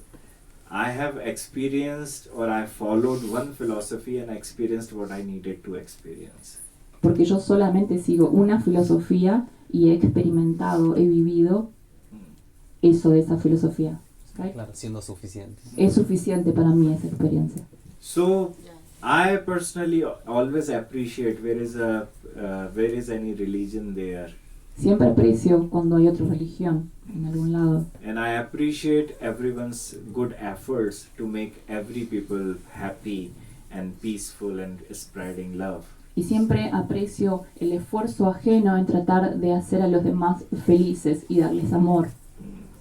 I have experienced, or I followed one philosophy and I experienced what I needed to experience. porque yo solamente sigo una filosofía y he experimentado, he vivido eso de esa filosofía. ¿Okay? Claro, siendo suficiente. Es suficiente para mí esa experiencia. So I personally always appreciate where is any religion there, Siempre aprecio cuando hay otra religión en algún lado. and I appreciate everyone's good efforts to make every people happy and peaceful and spreading love. Y siempre aprecio el esfuerzo ajeno en tratar de hacer a los demás felices y darles amor.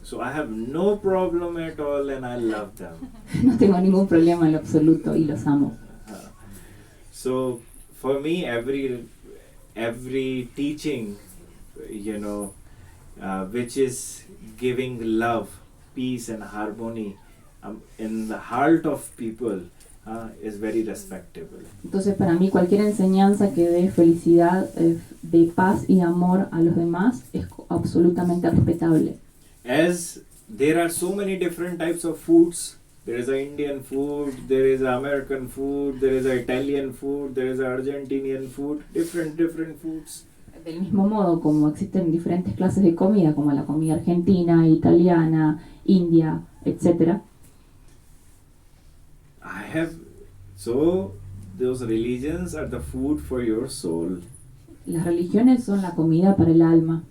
So I have no problem at all, and I love them. No tengo ningún problema en lo absoluto y los amo. So for me, every teaching, which is giving love, peace, and harmony in the heart of people, is very respectable. Entonces para mí cualquier enseñanza que dé felicidad, de paz y amor a los demás es absolutamente respetable. As there are so many different types of foods, there is a Indian food, there is American food, there is a Italian food, there is a Argentinian food, different foods. Del mismo modo como existen diferentes clases de comida, como la comida argentina, italiana, india, etc. So those religions are the food for your soul. Las religiones son la comida para el alma.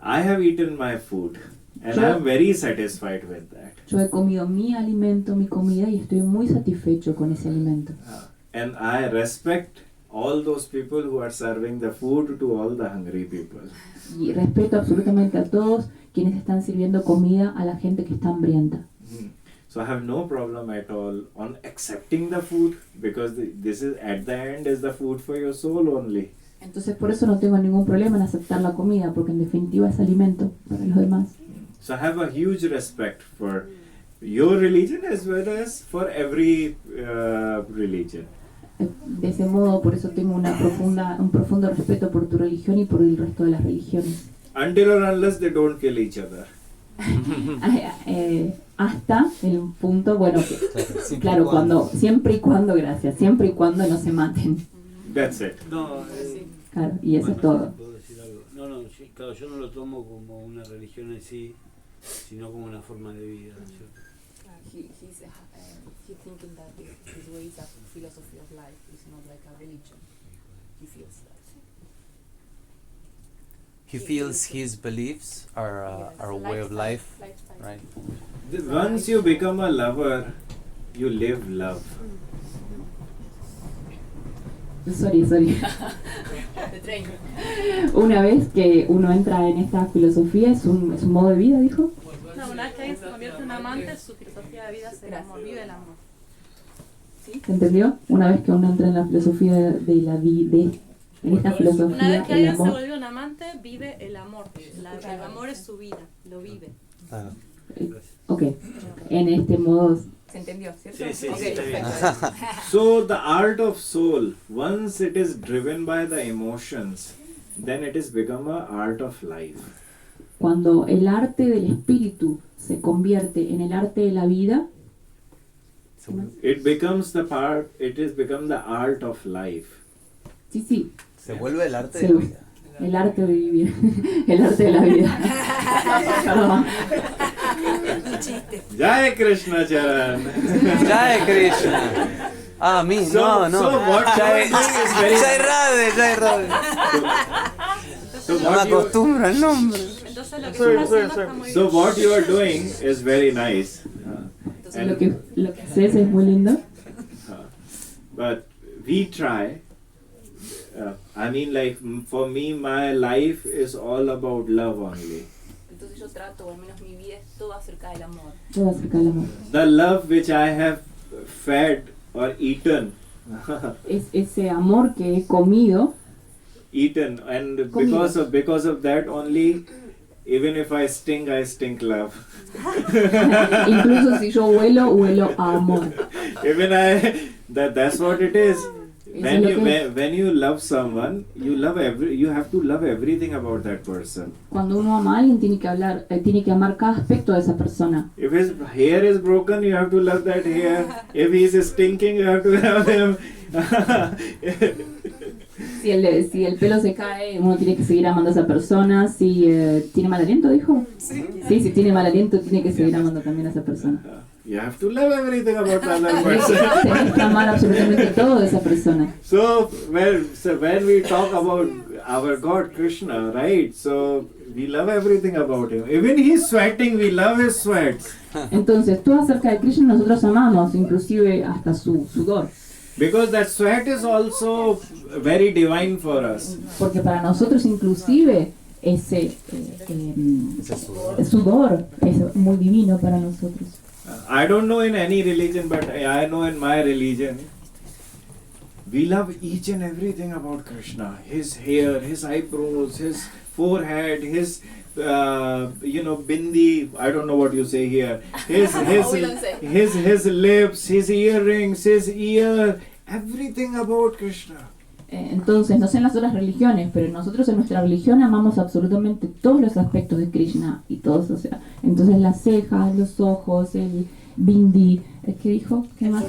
I have eaten my food. And Yo- I'm very satisfied with that. Yo he comido mi alimento, mi comida, y estoy muy satisfecho con ese alimento. And I respect all those people who are serving the food to all the hungry people. Y respeto absolutamente a todos quienes están sirviendo comida a la gente que está hambrienta. So I have no problem at all on accepting the food, because this is at the end is the food for your soul only. Entonces por eso no tengo ningún problema en aceptar la comida, porque en definitiva es alimento para los demás. So I have a huge respect for your religion as well as for every religion. De ese modo, por eso tengo un profundo respeto por tu religión y por el resto de las religiones. Until or unless they don't kill each other. Hasta el punto, bueno, que, claro, siempre y cuando no se maten. That's it. No, Claro, y eso es todo. ¿puedo decir algo? No, sí, claro, yo no lo tomo como una religión en sí, sino como una forma de vida, ¿no es cierto? He's thinking that his way is a philosophy of life, it's not like a religion. He feels that. He feels his beliefs are a way of life, right? Once you become a lover, you live love. Sorry. The train. Una vez que uno entra en esta filosofía, es un modo de vida, dijo. No, una vez que alguien se convierte en amante, su filosofía de vida es el amor, vive el amor. ¿Se entendió? Una vez que uno entra en la filosofía de la vida, en esta Una filosofía, vez que el alguien se amor. volvió un amante, vive el amor. El amor es su vida, lo vive. Claro. Ok, en este modo. ¿Se entendió, cierto? Sí, Ok, está bien. perfecto. So the art of soul, once it is driven by the emotions, then it has become a art of life. Cuando el arte del espíritu se convierte en el arte de la vida, It becomes the part. It has become the art of life. sí, Se vuelve el arte Sí. de la vida. el arte de vivir, el arte de la vida. Perdón. Jai Krishna Charan. Jai Krishna. Ah, mi, So no. what you are Jai doing is very. Jai Radhe. So No me what you. acostumbro al nombre. Entonces lo que están haciendo está muy So bien. what you are doing is very nice. Entonces, lo que haces es muy lindo, But we try. I mean, like for me, my life is all about love only. Entonces yo trato, o al menos mi vida es todo acerca del amor. todo acerca del amor. The love which I have fed or eaten, Es ese amor que he comido, and Comido. because of that only, even if I stink love. incluso si yo huelo a amor. Even that's what it is. Eso es lo que- When you love someone, you have to love everything about that person. Cuando uno ama a alguien tiene que amar cada aspecto de esa persona. If his hair is broken, you have to love that hair. If he is stinking, you have to love him. Si el pelo se cae, uno tiene que seguir amando a esa persona. Si tiene mal aliento, dijo. Sí, si tiene mal aliento, tiene que seguir amando también a esa persona. You have to love everything about the other person. Tienes que amar absolutamente todo de esa persona. So when we talk about our God Krishna, right? So we love everything about him. Even he's sweating, we love his sweats. Entonces, todo acerca de Krishna nosotros amamos, inclusive hasta su sudor. Because that sweat is also very divine for us. Porque para nosotros inclusive ese sudor es muy divino para nosotros. I don't know in any religion, but I know in my religion, we love each and everything about Krishna. His hair, his eyebrows, his forehead, his bindi. I don't know what you say here. His We don't say. his lips, his earrings, his ear, everything about Krishna. Entonces, no sé en las otras religiones, pero nosotros en nuestra religión amamos absolutamente todos los aspectos de Krishna y todos, o sea, entonces las cejas, los ojos, el bindi, ¿qué dijo? ¿Qué más?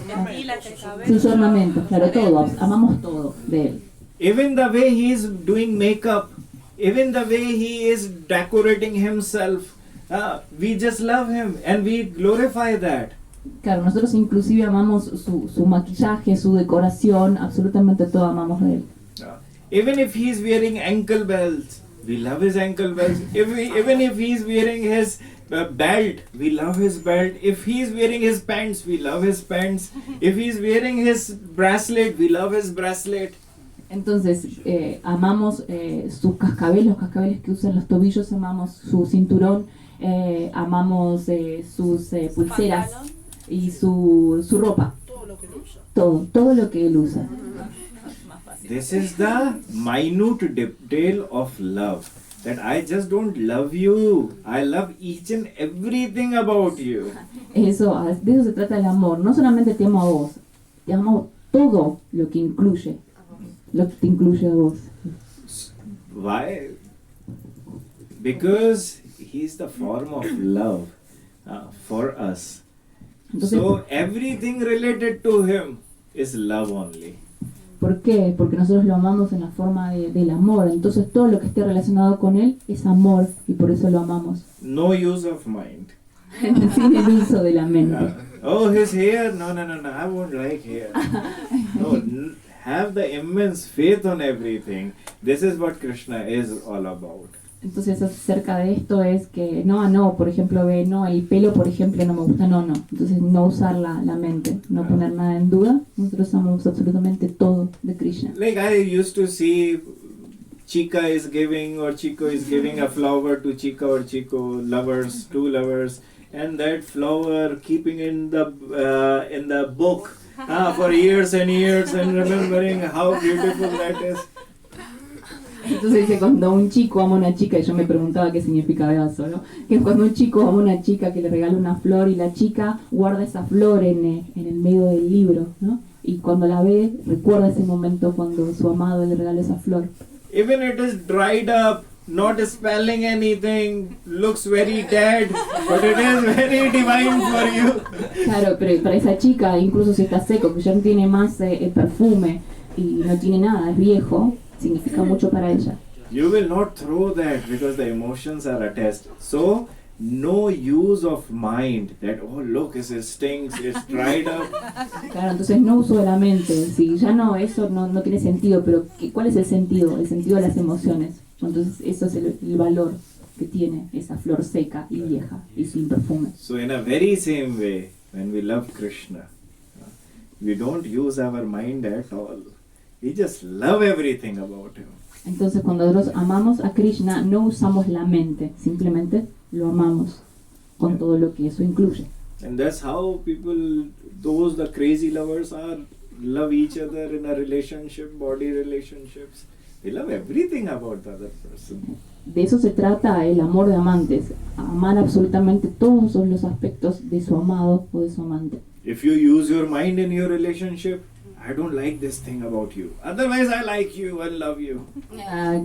Sus ornamentos, claro, todo, amamos todo de él. Even the way he is doing makeup, even the way he is decorating himself, we just love him and we glorify that. Claro, nosotros inclusive amamos su maquillaje, su decoración, absolutamente todo amamos de él. Even if he's wearing ankle belts, we love his ankle belts. Even if he's wearing his belt, we love his belt. If he's wearing his pants, we love his pants. If he's wearing his bracelet, we love his bracelet. Entonces, amamos sus cascabeles, los cascabeles que usan los tobillos, amamos su cinturón, amamos sus pulseras y su ropa. Todo lo que él usa. This is the minute detail of love. That I just don't love you. I love each and everything about you. De eso se trata el amor. No solamente te amo a vos, te amo todo lo que incluye, lo que te incluye a vos. Why? Because he's the form of love for us. Entonces, So everything related to him is love only. ¿por qué? Porque nosotros lo amamos en la forma del amor. Entonces todo lo que esté relacionado con él es amor y por eso lo amamos. No use of mind. Sin el uso de la mente. Oh, his hair? No, I won't like hair. No, have the immense faith on everything. This is what Krishna is all about. Entonces acerca de esto es que no, por ejemplo, el pelo, por ejemplo, no me gusta, no. Entonces no usar la mente, no poner nada en duda. Nosotros amamos absolutamente todo de Krishna. Like I used to see Chica is giving or Chico is giving a flower to Chica or Chico, lovers, two lovers, and that flower keeping in the book for years and years and remembering how beautiful that is. Entonces dice, cuando un chico ama a una chica, y yo me preguntaba qué significaba eso, ¿no? Que cuando un chico ama a una chica que le regala una flor y la chica guarda esa flor en el medio del libro, ¿no? Y cuando la ve, recuerda ese momento cuando su amado le regaló esa flor. Even it is dried up, not spelling anything, looks very dead, but it is very divine for you. Claro, pero para esa chica, incluso si está seco, que ya no tiene más el perfume y no tiene nada, es viejo, significa mucho para ella. You will not throw that because the emotions are attached. So, no use of mind that, oh look, it stinks, it's dried up. Claro, entonces no uso de la mente. Si ya no, eso no tiene sentido, pero ¿cuál es el sentido? El sentido de las emociones. Entonces eso es el valor que tiene esa flor seca y vieja y sin perfume. So, in a very same way, when we love Krishna, we don't use our mind at all. We just love everything about him. Entonces cuando nosotros amamos a Krishna no usamos la mente, simplemente lo amamos con todo lo que eso incluye. And that's how people, those the crazy lovers are, love each other in a relationship, body relationships. They love everything about the other person. De eso se trata el amor de amantes, amar absolutamente todos los aspectos de su amado o de su amante. If you use your mind in your relationship, I don't like this thing about you. Otherwise, I like you and love you.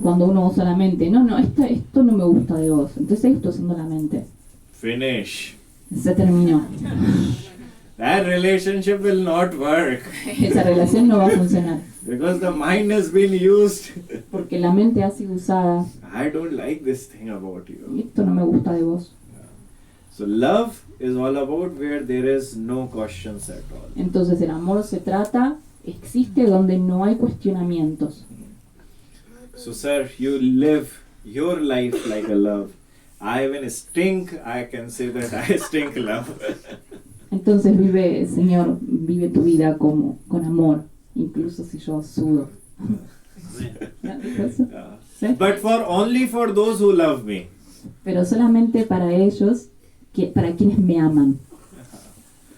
Cuando uno usa la mente, esto no me gusta de vos, entonces esto usando la mente. Finish. Se terminó. That relationship will not work Esa relación no va a funcionar because the mind has been used. porque la mente ha sido usada. I don't like this thing about you. Esto no me gusta de vos. So love is all about where there is no questions at all. Entonces el amor existe donde no hay cuestionamientos. So sir, you live your life like a love. I when stink, I can say that I stink love. Entonces Señor, vive tu vida con amor, incluso si yo sudo. ¿No? ¿Dijo eso? ¿Sí? But only for those who love me. Pero solamente para ellos, para quienes me aman.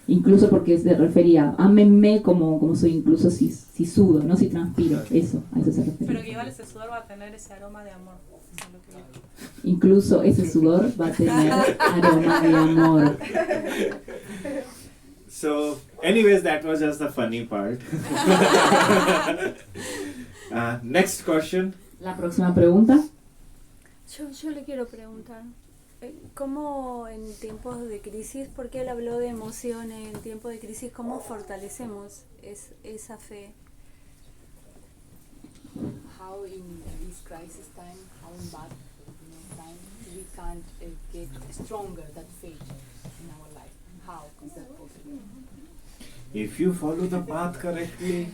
Incluso porque se refería, ámenme como soy, incluso si sudo, no si transpiro. A eso se refería. Pero que igual ese sudor va a tener ese aroma de amor. Eso es lo que digo. Incluso ese sudor va a tener aroma de amor. So, anyways, that was just the funny part. Next question. La próxima pregunta. Yo le quiero preguntar, ¿cómo en tiempos de crisis, porque él habló de emociones, en tiempos de crisis, cómo fortalecemos esa fe? How in this crisis time, how in bad time, we can get stronger that faith in our life. How is that possible? If you follow the path correctly,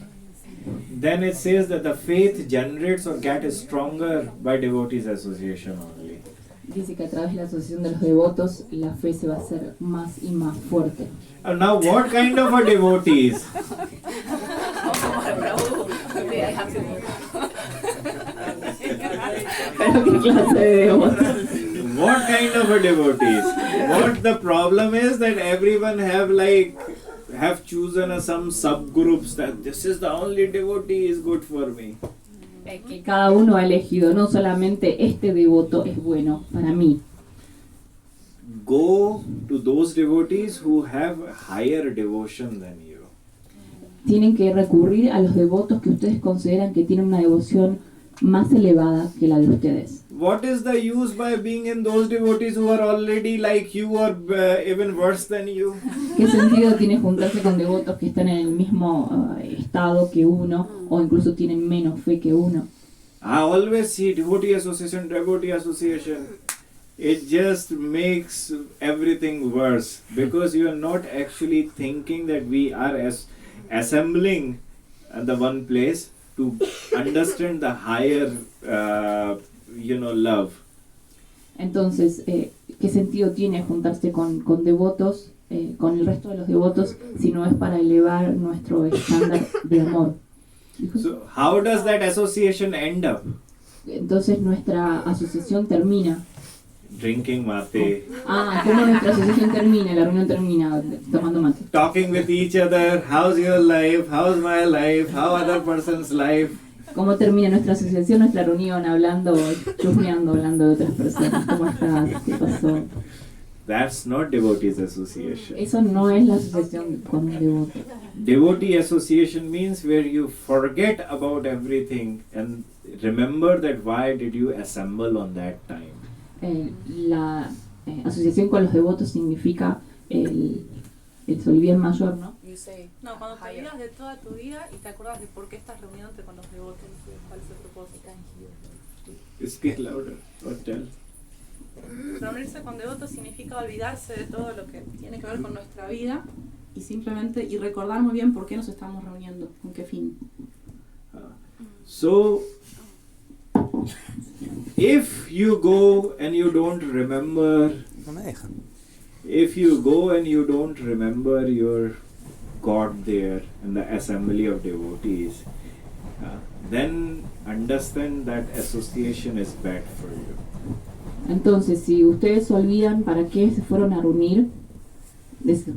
then it says that the faith generates or gets stronger by devotees association only. Dice que a través de la asociación de los devotos la fe se va a hacer más y más fuerte. And now, what kind of a devotees? Pero qué clase de devotos. What kind of a devotees? What the problem is that everyone have chosen some subgroups that this is the only devotee is good for me. Que cada uno ha elegido, no solamente este devoto es bueno para mí. Go to those devotees who have higher devotion than you. Tienen que recurrir a los devotos que ustedes consideran que tienen una devoción más elevada que la de ustedes. What is the use by being in those devotees who are already like you or even worse than you? ¿Qué sentido tiene juntarse con devotos que están en el mismo estado que uno o incluso tienen menos fe que uno? I always see devotee association. It just makes everything worse because you are not actually thinking that we are assembling at the one place to understand the higher, love. Entonces, ¿qué sentido tiene juntarse con devotos, con el resto de los devotos, si no es para elevar nuestro estándar de amor? So how does that association end up? Entonces nuestra asociación termina. Drinking mate, ¿Cómo nuestra asociación termina? La reunión termina tomando mate. talking with each other. How's your life? How's my life? How other person's life? ¿Cómo termina nuestra asociación, nuestra reunión? Hablando, chusmeando, hablando de otras personas. ¿Cómo estás? ¿Qué pasó? That's not devotees association. Eso no es la asociación con un devoto. Devotee association means where you forget about everything and remember that why did you assemble on that time. La asociación con los devotos significa el bien mayor, ¿no? You say, No, cuando te higher. olvidas de toda tu vida y te acuerdas de por qué estás reuniéndote con los devotos, cuál es el propósito. Speak louder or tell. Reunirse con devotos significa olvidarse de todo lo que tiene que ver con nuestra vida y simplemente recordar muy bien por qué nos estamos reuniendo, con qué fin. So, if you go and you don't remember, No me dejan. if you go and you don't remember your God there in the assembly of devotees, then understand that association is bad for you. Entonces, si ustedes se olvidan para qué se fueron a reunir,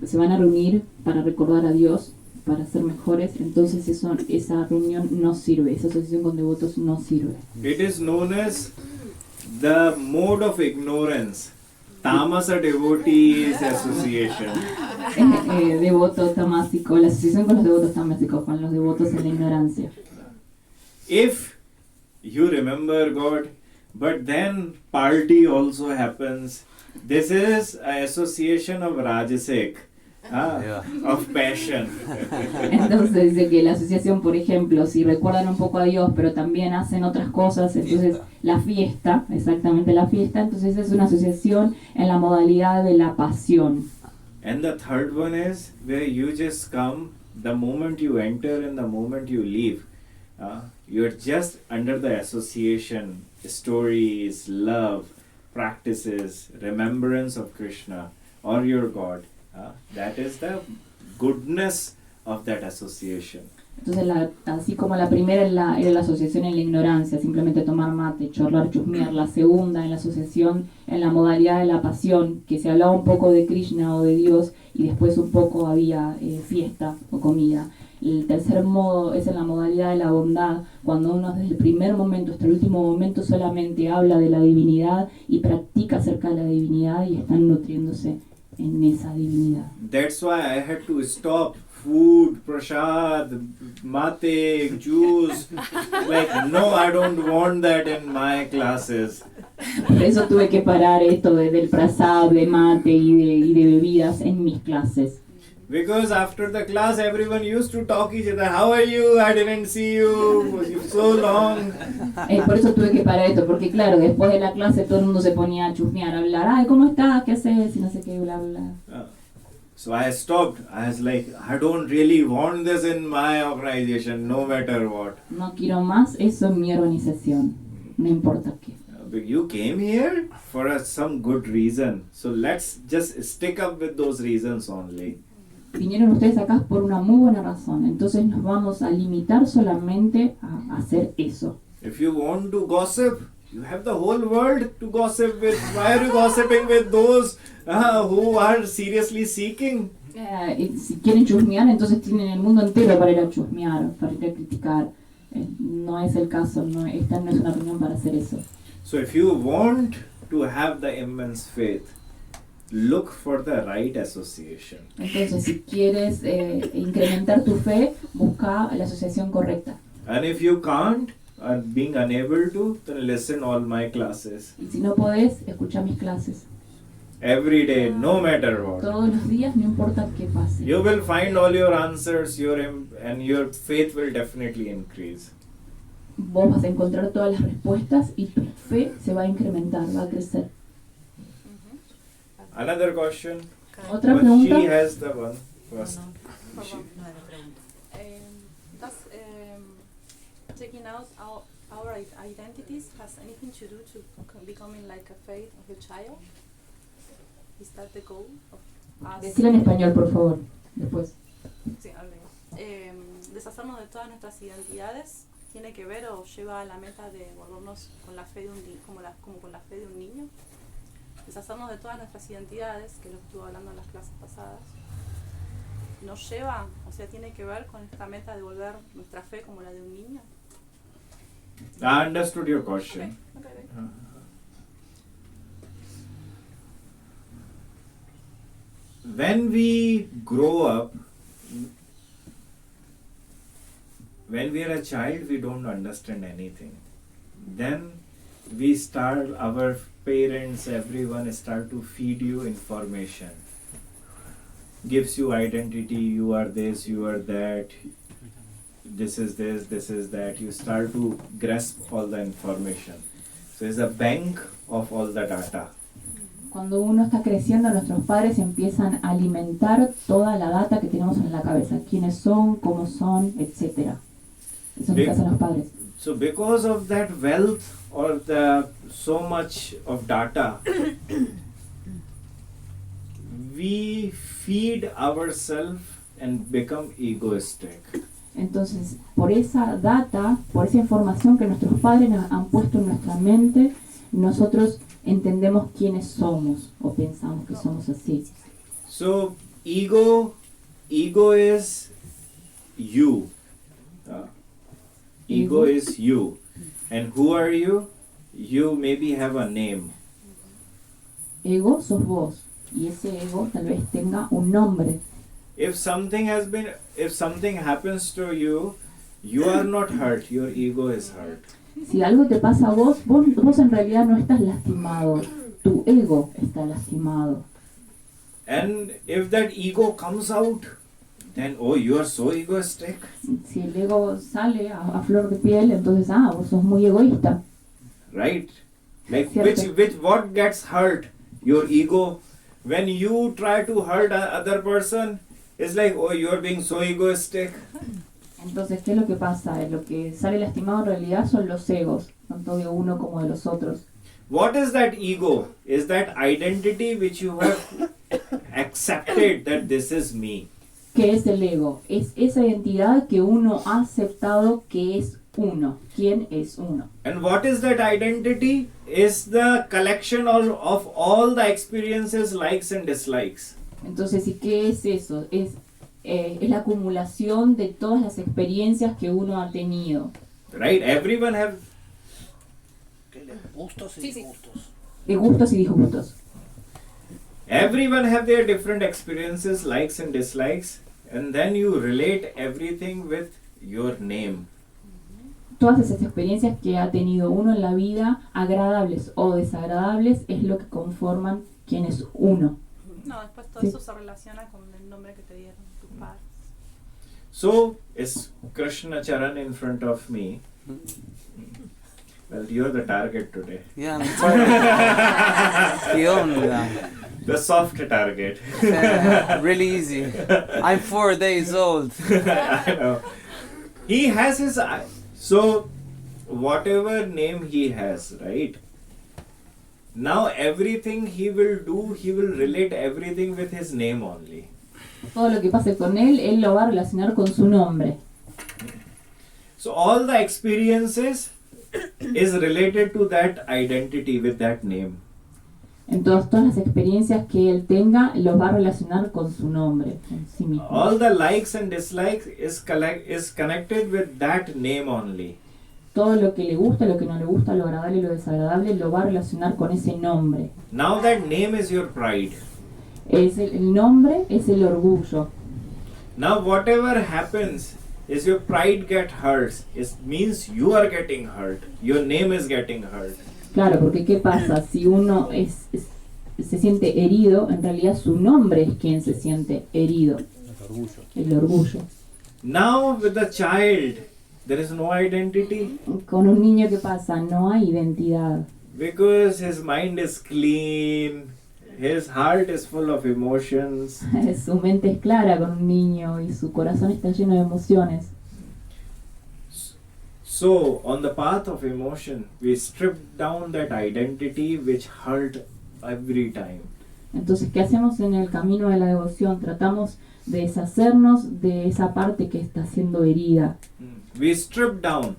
se van a reunir para recordar a Dios, para ser mejores, entonces esa reunión no sirve, esa asociación con devotos no sirve. It is known as the mode of ignorance. Tamasa Devotees Association. Devoto tamásico, la asociación con los devotos tamásicos, con los devotos en la ignorancia. If you remember God, but then party also happens. This is an association of Rajasic, of passion. Entonces dice que la asociación, por ejemplo, si recuerdan un poco a Dios, pero también hacen otras cosas, entonces la fiesta, exactamente la fiesta, entonces es una asociación en la modalidad de la pasión. And the third one is where you just come the moment you enter and the moment you leave. You're just under the association, stories, love, practices, remembrance of Krishna or your God. That is the goodness of that association. Entonces, así como la primera era la asociación en la ignorancia, simplemente tomar mate, chorrar, chusmear. La segunda en la asociación en la modalidad de la pasión, que se hablaba un poco de Krishna o de Dios y después un poco había fiesta o comida. El tercer modo es en la modalidad de la bondad, cuando uno desde el primer momento hasta el último momento solamente habla de la divinidad y practica acerca de la divinidad y están nutriéndose en esa divinidad. That's why I had to stop food, prasad, mate, juice. Like, no, I don't want that in my classes. Por eso tuve que parar esto del prasad, de mate y de bebidas en mis clases. Because after the class, everyone used to talk each other. How are you? I didn't see you. So long. Por eso tuve que parar esto, porque claro, después de la clase todo el mundo se ponía a chusmear, a hablar, ay, ¿cómo estás? ¿Qué haces? Y no sé qué, bla, bla. So I stopped. I was like, I don't really want this in my organization, no matter what. No quiero más eso en mi organización, no importa qué. You came here for some good reason. So let's just stick up with those reasons only. Vinieron ustedes acá por una muy buena razón, entonces nos vamos a limitar solamente a hacer eso. If you want to gossip, you have the whole world to gossip with. Why are you gossiping with those who are seriously seeking? Y si quieren chusmear, entonces tienen el mundo entero para ir a chusmear, para ir a criticar. No es el caso, esta no es una reunión para hacer eso. So if you want to have the immense faith, look for the right association. Entonces, si quieres incrementar tu fe, busca la asociación correcta. And if you can't, and being unable to, then listen all my classes. Y si no podés, escucha mis clases. Every day, no matter what. Todos los días, no importa qué pase. You will find all your answers, and your faith will definitely increase. Vos vas a encontrar todas las respuestas y tu fe se va a incrementar, va a crecer. Another question. Otra But pregunta. she has the one first. Does taking out our identities has anything to do to becoming like a faith of a child? Is that the goal of us? Decilo en español, por favor, después. Sí, deshacernos de todas nuestras identidades tiene que ver o lleva a la meta de volvernos con la fe de un como con la fe de un niño. Deshacernos de todas nuestras identidades, que lo estuve hablando en las clases pasadas, nos lleva, o sea, tiene que ver con esta meta de volver nuestra fe como la de un niño. I understood your question. Okay. When we grow up, when we are a child, we don't understand anything. Then we start, our parents, everyone start to feed you information. Gives you identity, you are this, you are that, this is this, this is that. You start to grasp all the information. So it's a bank of all the data. Cuando uno está creciendo, nuestros padres empiezan a alimentar toda la data que tenemos en la cabeza. Quiénes son, cómo son, etc. Eso es lo que hacen los padres. So because of that wealth or the so much of data, we feed ourselves and become egoistic. Entonces, por esa data, por esa información que nuestros padres han puesto en nuestra mente, nosotros entendemos quiénes somos o pensamos que somos así. So ego is you. Ego is you. And who are you? You maybe have a name. Ego sos vos. Y ese ego tal vez tenga un nombre. If something happens to you, you are not hurt, your ego is hurt. Si algo te pasa a vos, vos en realidad no estás lastimado. Tu ego está lastimado. And if that ego comes out, then you are so egoistic. Si el ego sale a flor de piel, entonces, vos sos muy egoísta. Right? Like Cierto. what gets hurt? Your ego. When you try to hurt another person, it's like, you are being so egoistic. Entonces, ¿qué es lo que pasa? Lo que sale lastimado en realidad son los egos, tanto de uno como de los otros. What is that ego? Is that identity which you have accepted that this is me. ¿Qué es el ego? Es esa identidad que uno ha aceptado que es uno. ¿Quién es uno? And what is that identity? Is the collection of all the experiences, likes and dislikes. Entonces, ¿y qué es eso? Es la acumulación de todas las experiencias que uno ha tenido. Right? Everyone have Gustos y disgustos. De gustos y disgustos. Everyone have their different experiences, likes and dislikes, and then you relate everything with your name. Todas esas experiencias que ha tenido uno en la vida, agradables o desagradables, es lo que conforman quién es uno. No, después todo Sí. eso se relaciona con el nombre que te dieron tus padres. So, is Krishna Charan in front of me? Well, you're the target today. Yeah, I'm sorry. The only one. The soft target. Really easy. I'm 4 days old. I know. He has his... So, whatever name he has, right? Now everything he will do, he will relate everything with his name only. Todo lo que pase con él lo va a relacionar con su nombre. So all the experiences is related to that identity with that name. Entonces todas las experiencias que él tenga los va a relacionar con su nombre en sí mismo. All the likes and dislikes is connected with that name only. Todo lo que le gusta, lo que no le gusta, lo agradable y lo desagradable lo va a relacionar con ese nombre. Now that name is your pride. El nombre es el orgullo. Now whatever happens is your pride get hurt. It means you are getting hurt. Your name is getting hurt. Claro, porque ¿qué pasa? Si uno se siente herido, en realidad su nombre es quien se siente herido. El orgullo. Now with the child, there is no identity Con un niño, ¿qué pasa? No hay identidad. because his mind is clean, his heart is full of emotions. Su mente es clara con un niño y su corazón está lleno de emociones. So, on the path of emotion, we strip down that identity which hurt every time. Entonces, ¿qué hacemos en el camino de la devoción? Tratamos de deshacernos de esa parte que está siendo herida. We strip down.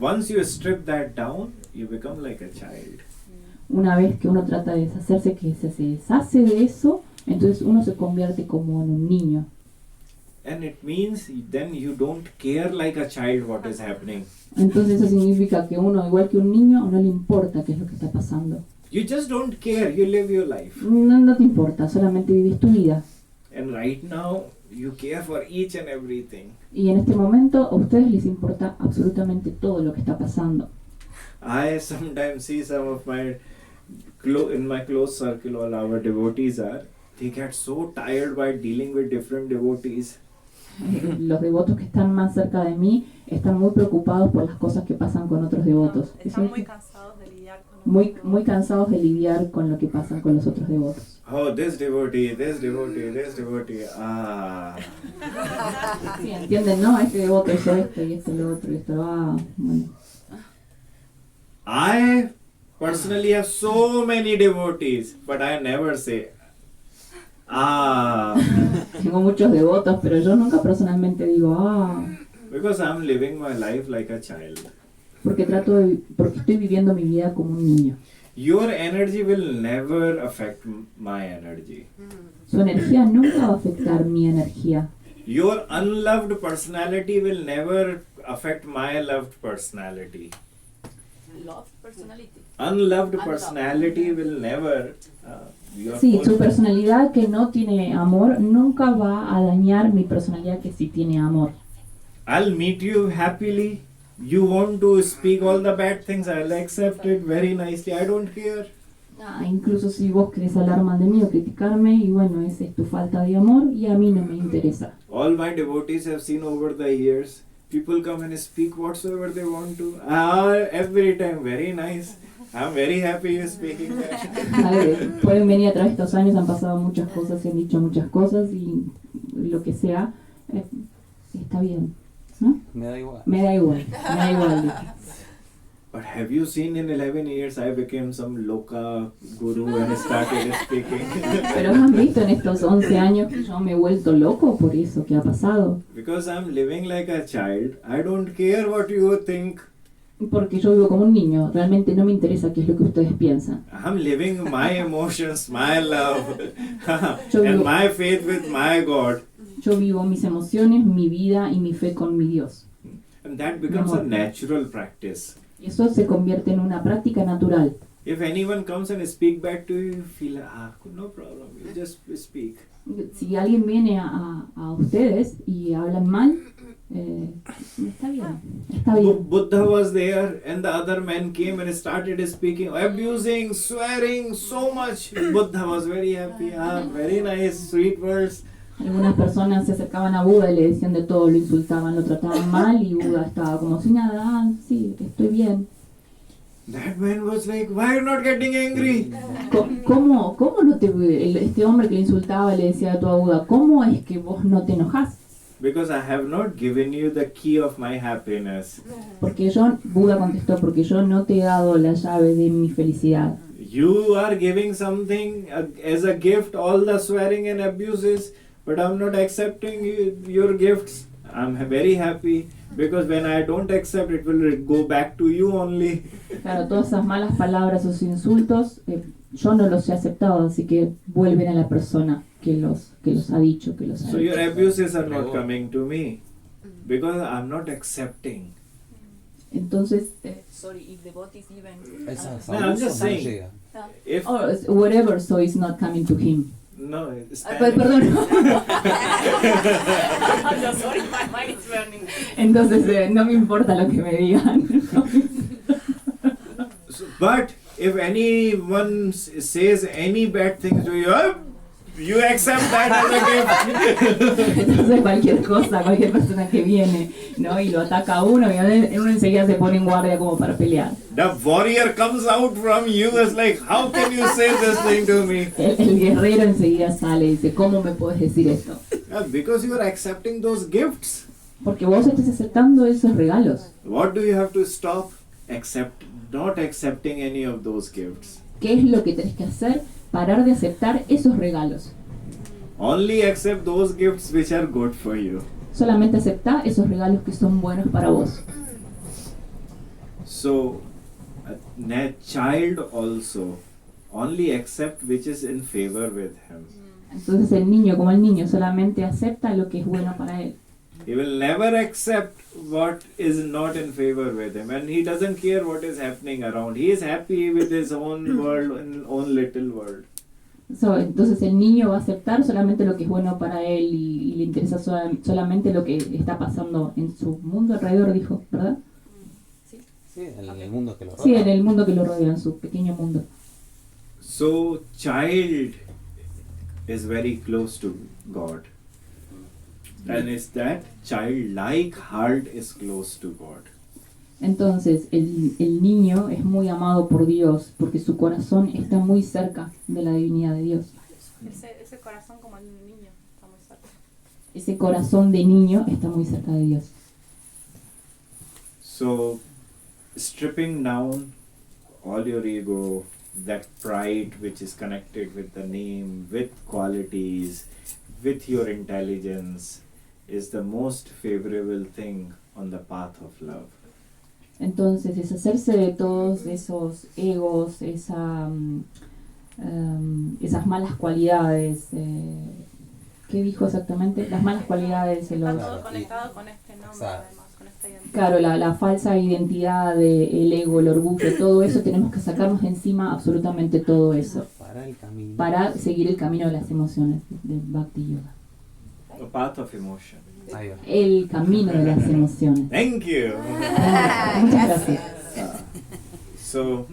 Once you strip that down, you become like a child. Una vez que uno trata de deshacerse, que se deshace de eso, entonces uno se convierte como en un niño. And it means then you don't care like a child what is happening. Entonces eso significa que uno, igual que un niño, no le importa qué es lo que está pasando. You just don't care, you live your life. No te importa, solamente vivís tu vida. And right now, you care for each and everything. Y en este momento a ustedes les importa absolutamente todo lo que está pasando. I sometimes see some of my in my close circle, all our devotees they get so tired by dealing with different devotees. Los devotos que están más cerca de mí están muy preocupados por las cosas que pasan con otros devotos. Están Eso muy es cansados de lidiar con muy cansados de lidiar con lo que pasan con los otros devotos. Oh, this devotee, this devotee, this devotee. Sí, entienden, ¿no? Este devoto hizo esto y este lo otro y esto. Bueno. I personally have so many devotees, but I never say, Tengo muchos devotos, pero yo nunca personalmente digo, because I'm living my life like a child. porque estoy viviendo mi vida como un niño. Your energy will never affect my energy. Su energía nunca va a afectar mi energía. Your unloved personality will never affect my loved personality. Love personality. Unloved personality will never. Your Sí, full- su personalidad que no tiene amor nunca va a dañar mi personalidad que sí tiene amor. I'll meet you happily. You want to speak all the bad things, I'll accept it very nicely. I don't care. Incluso si vos querés hablar mal de mí o criticarme, y bueno, esa es tu falta de amor y a mí no me interesa. All my devotees have seen over the years. People come and speak whatsoever they want to. Every time, very nice. I'm very happy you're speaking that. Pueden venir a través de estos años, han pasado muchas cosas, se han dicho muchas cosas y lo que sea, está bien. ¿No? Me da igual. Me da igual, dice. But have you seen in 11 years I became some loka guru and started speaking? Pero han visto en estos 11 años que yo me he vuelto loco por eso que ha pasado. Because I'm living like a child. I don't care what you think. Porque yo vivo como un niño, realmente no me interesa qué es lo que ustedes piensan. I'm living my emotions, my love, Yo and vivo- my faith with my God. Yo vivo mis emociones, mi vida y mi fe con mi Dios. And that becomes a natural practice. Y eso se convierte en una práctica natural. If anyone comes and speak back to you, you feel, no problem, you just speak. Si alguien viene a ustedes y hablan mal, está bien, está bien. Buddha was there and the other men came and started speaking, abusing, swearing so much. Buddha was very happy, very nice, sweet words. Algunas personas se acercaban a Buda y le decían de todo, lo insultaban, lo trataban mal y Buda estaba como si nada, sí, estoy bien. That man was like, why are you not getting angry? ¿Cómo no este hombre que le insultaba le decía a todo Buda, ¿cómo es que vos no te enojás? Because I have not given you the key of my happiness. Buda contestó, porque yo no te he dado la llave de mi felicidad. you are giving something as a gift, all the swearing and abuses, but I'm not accepting your gifts. I'm very happy because when I don't accept, it will go back to you only. Claro, todas esas malas palabras, esos insultos, yo no los he aceptado, así que vuelven a la persona que los ha dicho, que los ha So your hecho. abuses are not coming to me because I'm not accepting. Entonces, Sorry, if the bot is even. Esas No, I'm just abusos no saying. llegan. If whatever, so it's not coming to him. no, Perdón. Sorry, my mind is burning. Entonces, no me importa lo que me digan. But if anyone says any bad things to you, you accept that as a gift. Entonces cualquier cosa, cualquier persona que viene, ¿no? Y lo ataca a uno, y uno enseguida se pone en guardia como para pelear. The warrior comes out from you as like, how can you say this thing to me? El guerrero enseguida sale y dice, ¿cómo me puedes decir esto? Because you are accepting those gifts. Porque vos estás aceptando esos regalos. What do you have to stop? Not accepting any of those gifts. ¿Qué es lo que tenés que hacer? Parar de aceptar esos regalos. Only accept those gifts which are good for you. Solamente aceptá esos regalos que son buenos para vos. So, a child also only accept which is in favor with him. Entonces el niño, como el niño, solamente acepta lo que es bueno para él. He will never accept what is not in favor with him, and he doesn't care what is happening around. He is happy with his own world, own little world. Entonces el niño va a aceptar solamente lo que es bueno para él y le interesa solamente lo que está pasando en su mundo alrededor, dijo, ¿verdad? Sí, en el mundo que lo rodea. Sí, en el mundo que lo rodea, en su pequeño mundo. So, child is very close to God. And it's that childlike heart is close to God. Entonces el niño es muy amado por Dios porque su corazón está muy cerca de la divinidad de Dios. Ese corazón como el niño está muy cerca. Ese corazón de niño está muy cerca de Dios. So, stripping down all your ego, that pride which is connected with the name, with qualities, with your intelligence, is the most favorable thing on the path of love. Entonces deshacerse de todos esos egos, esas malas cualidades, ¿qué dijo exactamente? Las malas cualidades, Está todo conectado con este nombre, además, con esta identidad. claro, la falsa identidad, el ego, el orgullo, todo eso, tenemos que sacarnos de encima absolutamente todo eso Para el camino. para seguir el camino de las emociones, del Bhakti Yoga. The path of emotion. Ahí va. El camino de las emociones. Thank you. Muchas gracias. So,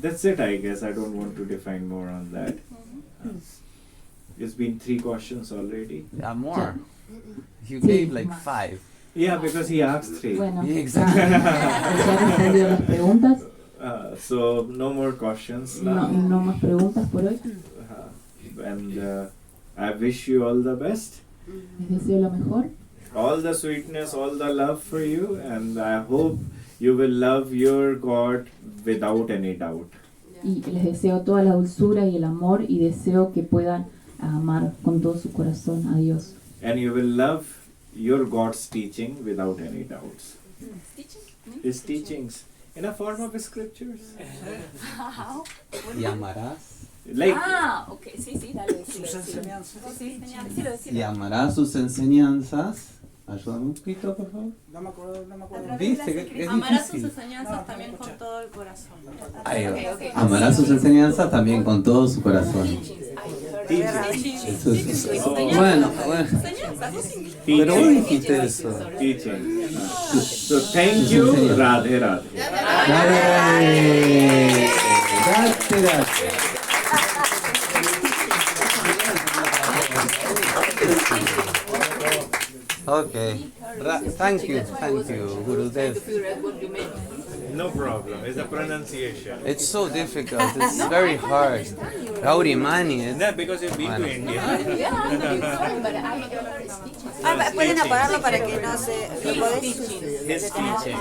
that's it, I guess. I don't want to define more on that. It's been 3 questions already. Yeah, more. You Sí. gave like 5. Yeah, because he asked 3. Bueno, Yeah, exactly. ya respondido las preguntas. So, no more questions No, now. no más preguntas por hoy. And I wish you all the best. Les deseo lo mejor. All the sweetness, all the love for you. And I hope you will love your God without any doubt. Y les deseo toda la dulzura y el amor y deseo que puedan amar con todo su corazón a Dios. And you will love your God's teaching without any doubts. His teachings in a form of scriptures. How? Y amarás. Like, Ok, sí, dale. Sus enseñanzas. Y amarás sus enseñanzas. Ayúdame un poquito, por favor. No me acuerdo. Viste que es Amarás sus difícil. enseñanzas también con todo el corazón. Ahí va. Amarás sus enseñanzas también con todo su corazón. Eso es- Bueno, pero vos dijiste eso. teaching. So thank you, Radhe Radhe. Dale. Gracias. Okay. Thank you, Gurudev. No problem. It's the pronunciation. It's so difficult. It's very hard. Gauri Mani. No, because you've been to India. Pueden apagarlo para que no se... ¿lo podés? His teaching.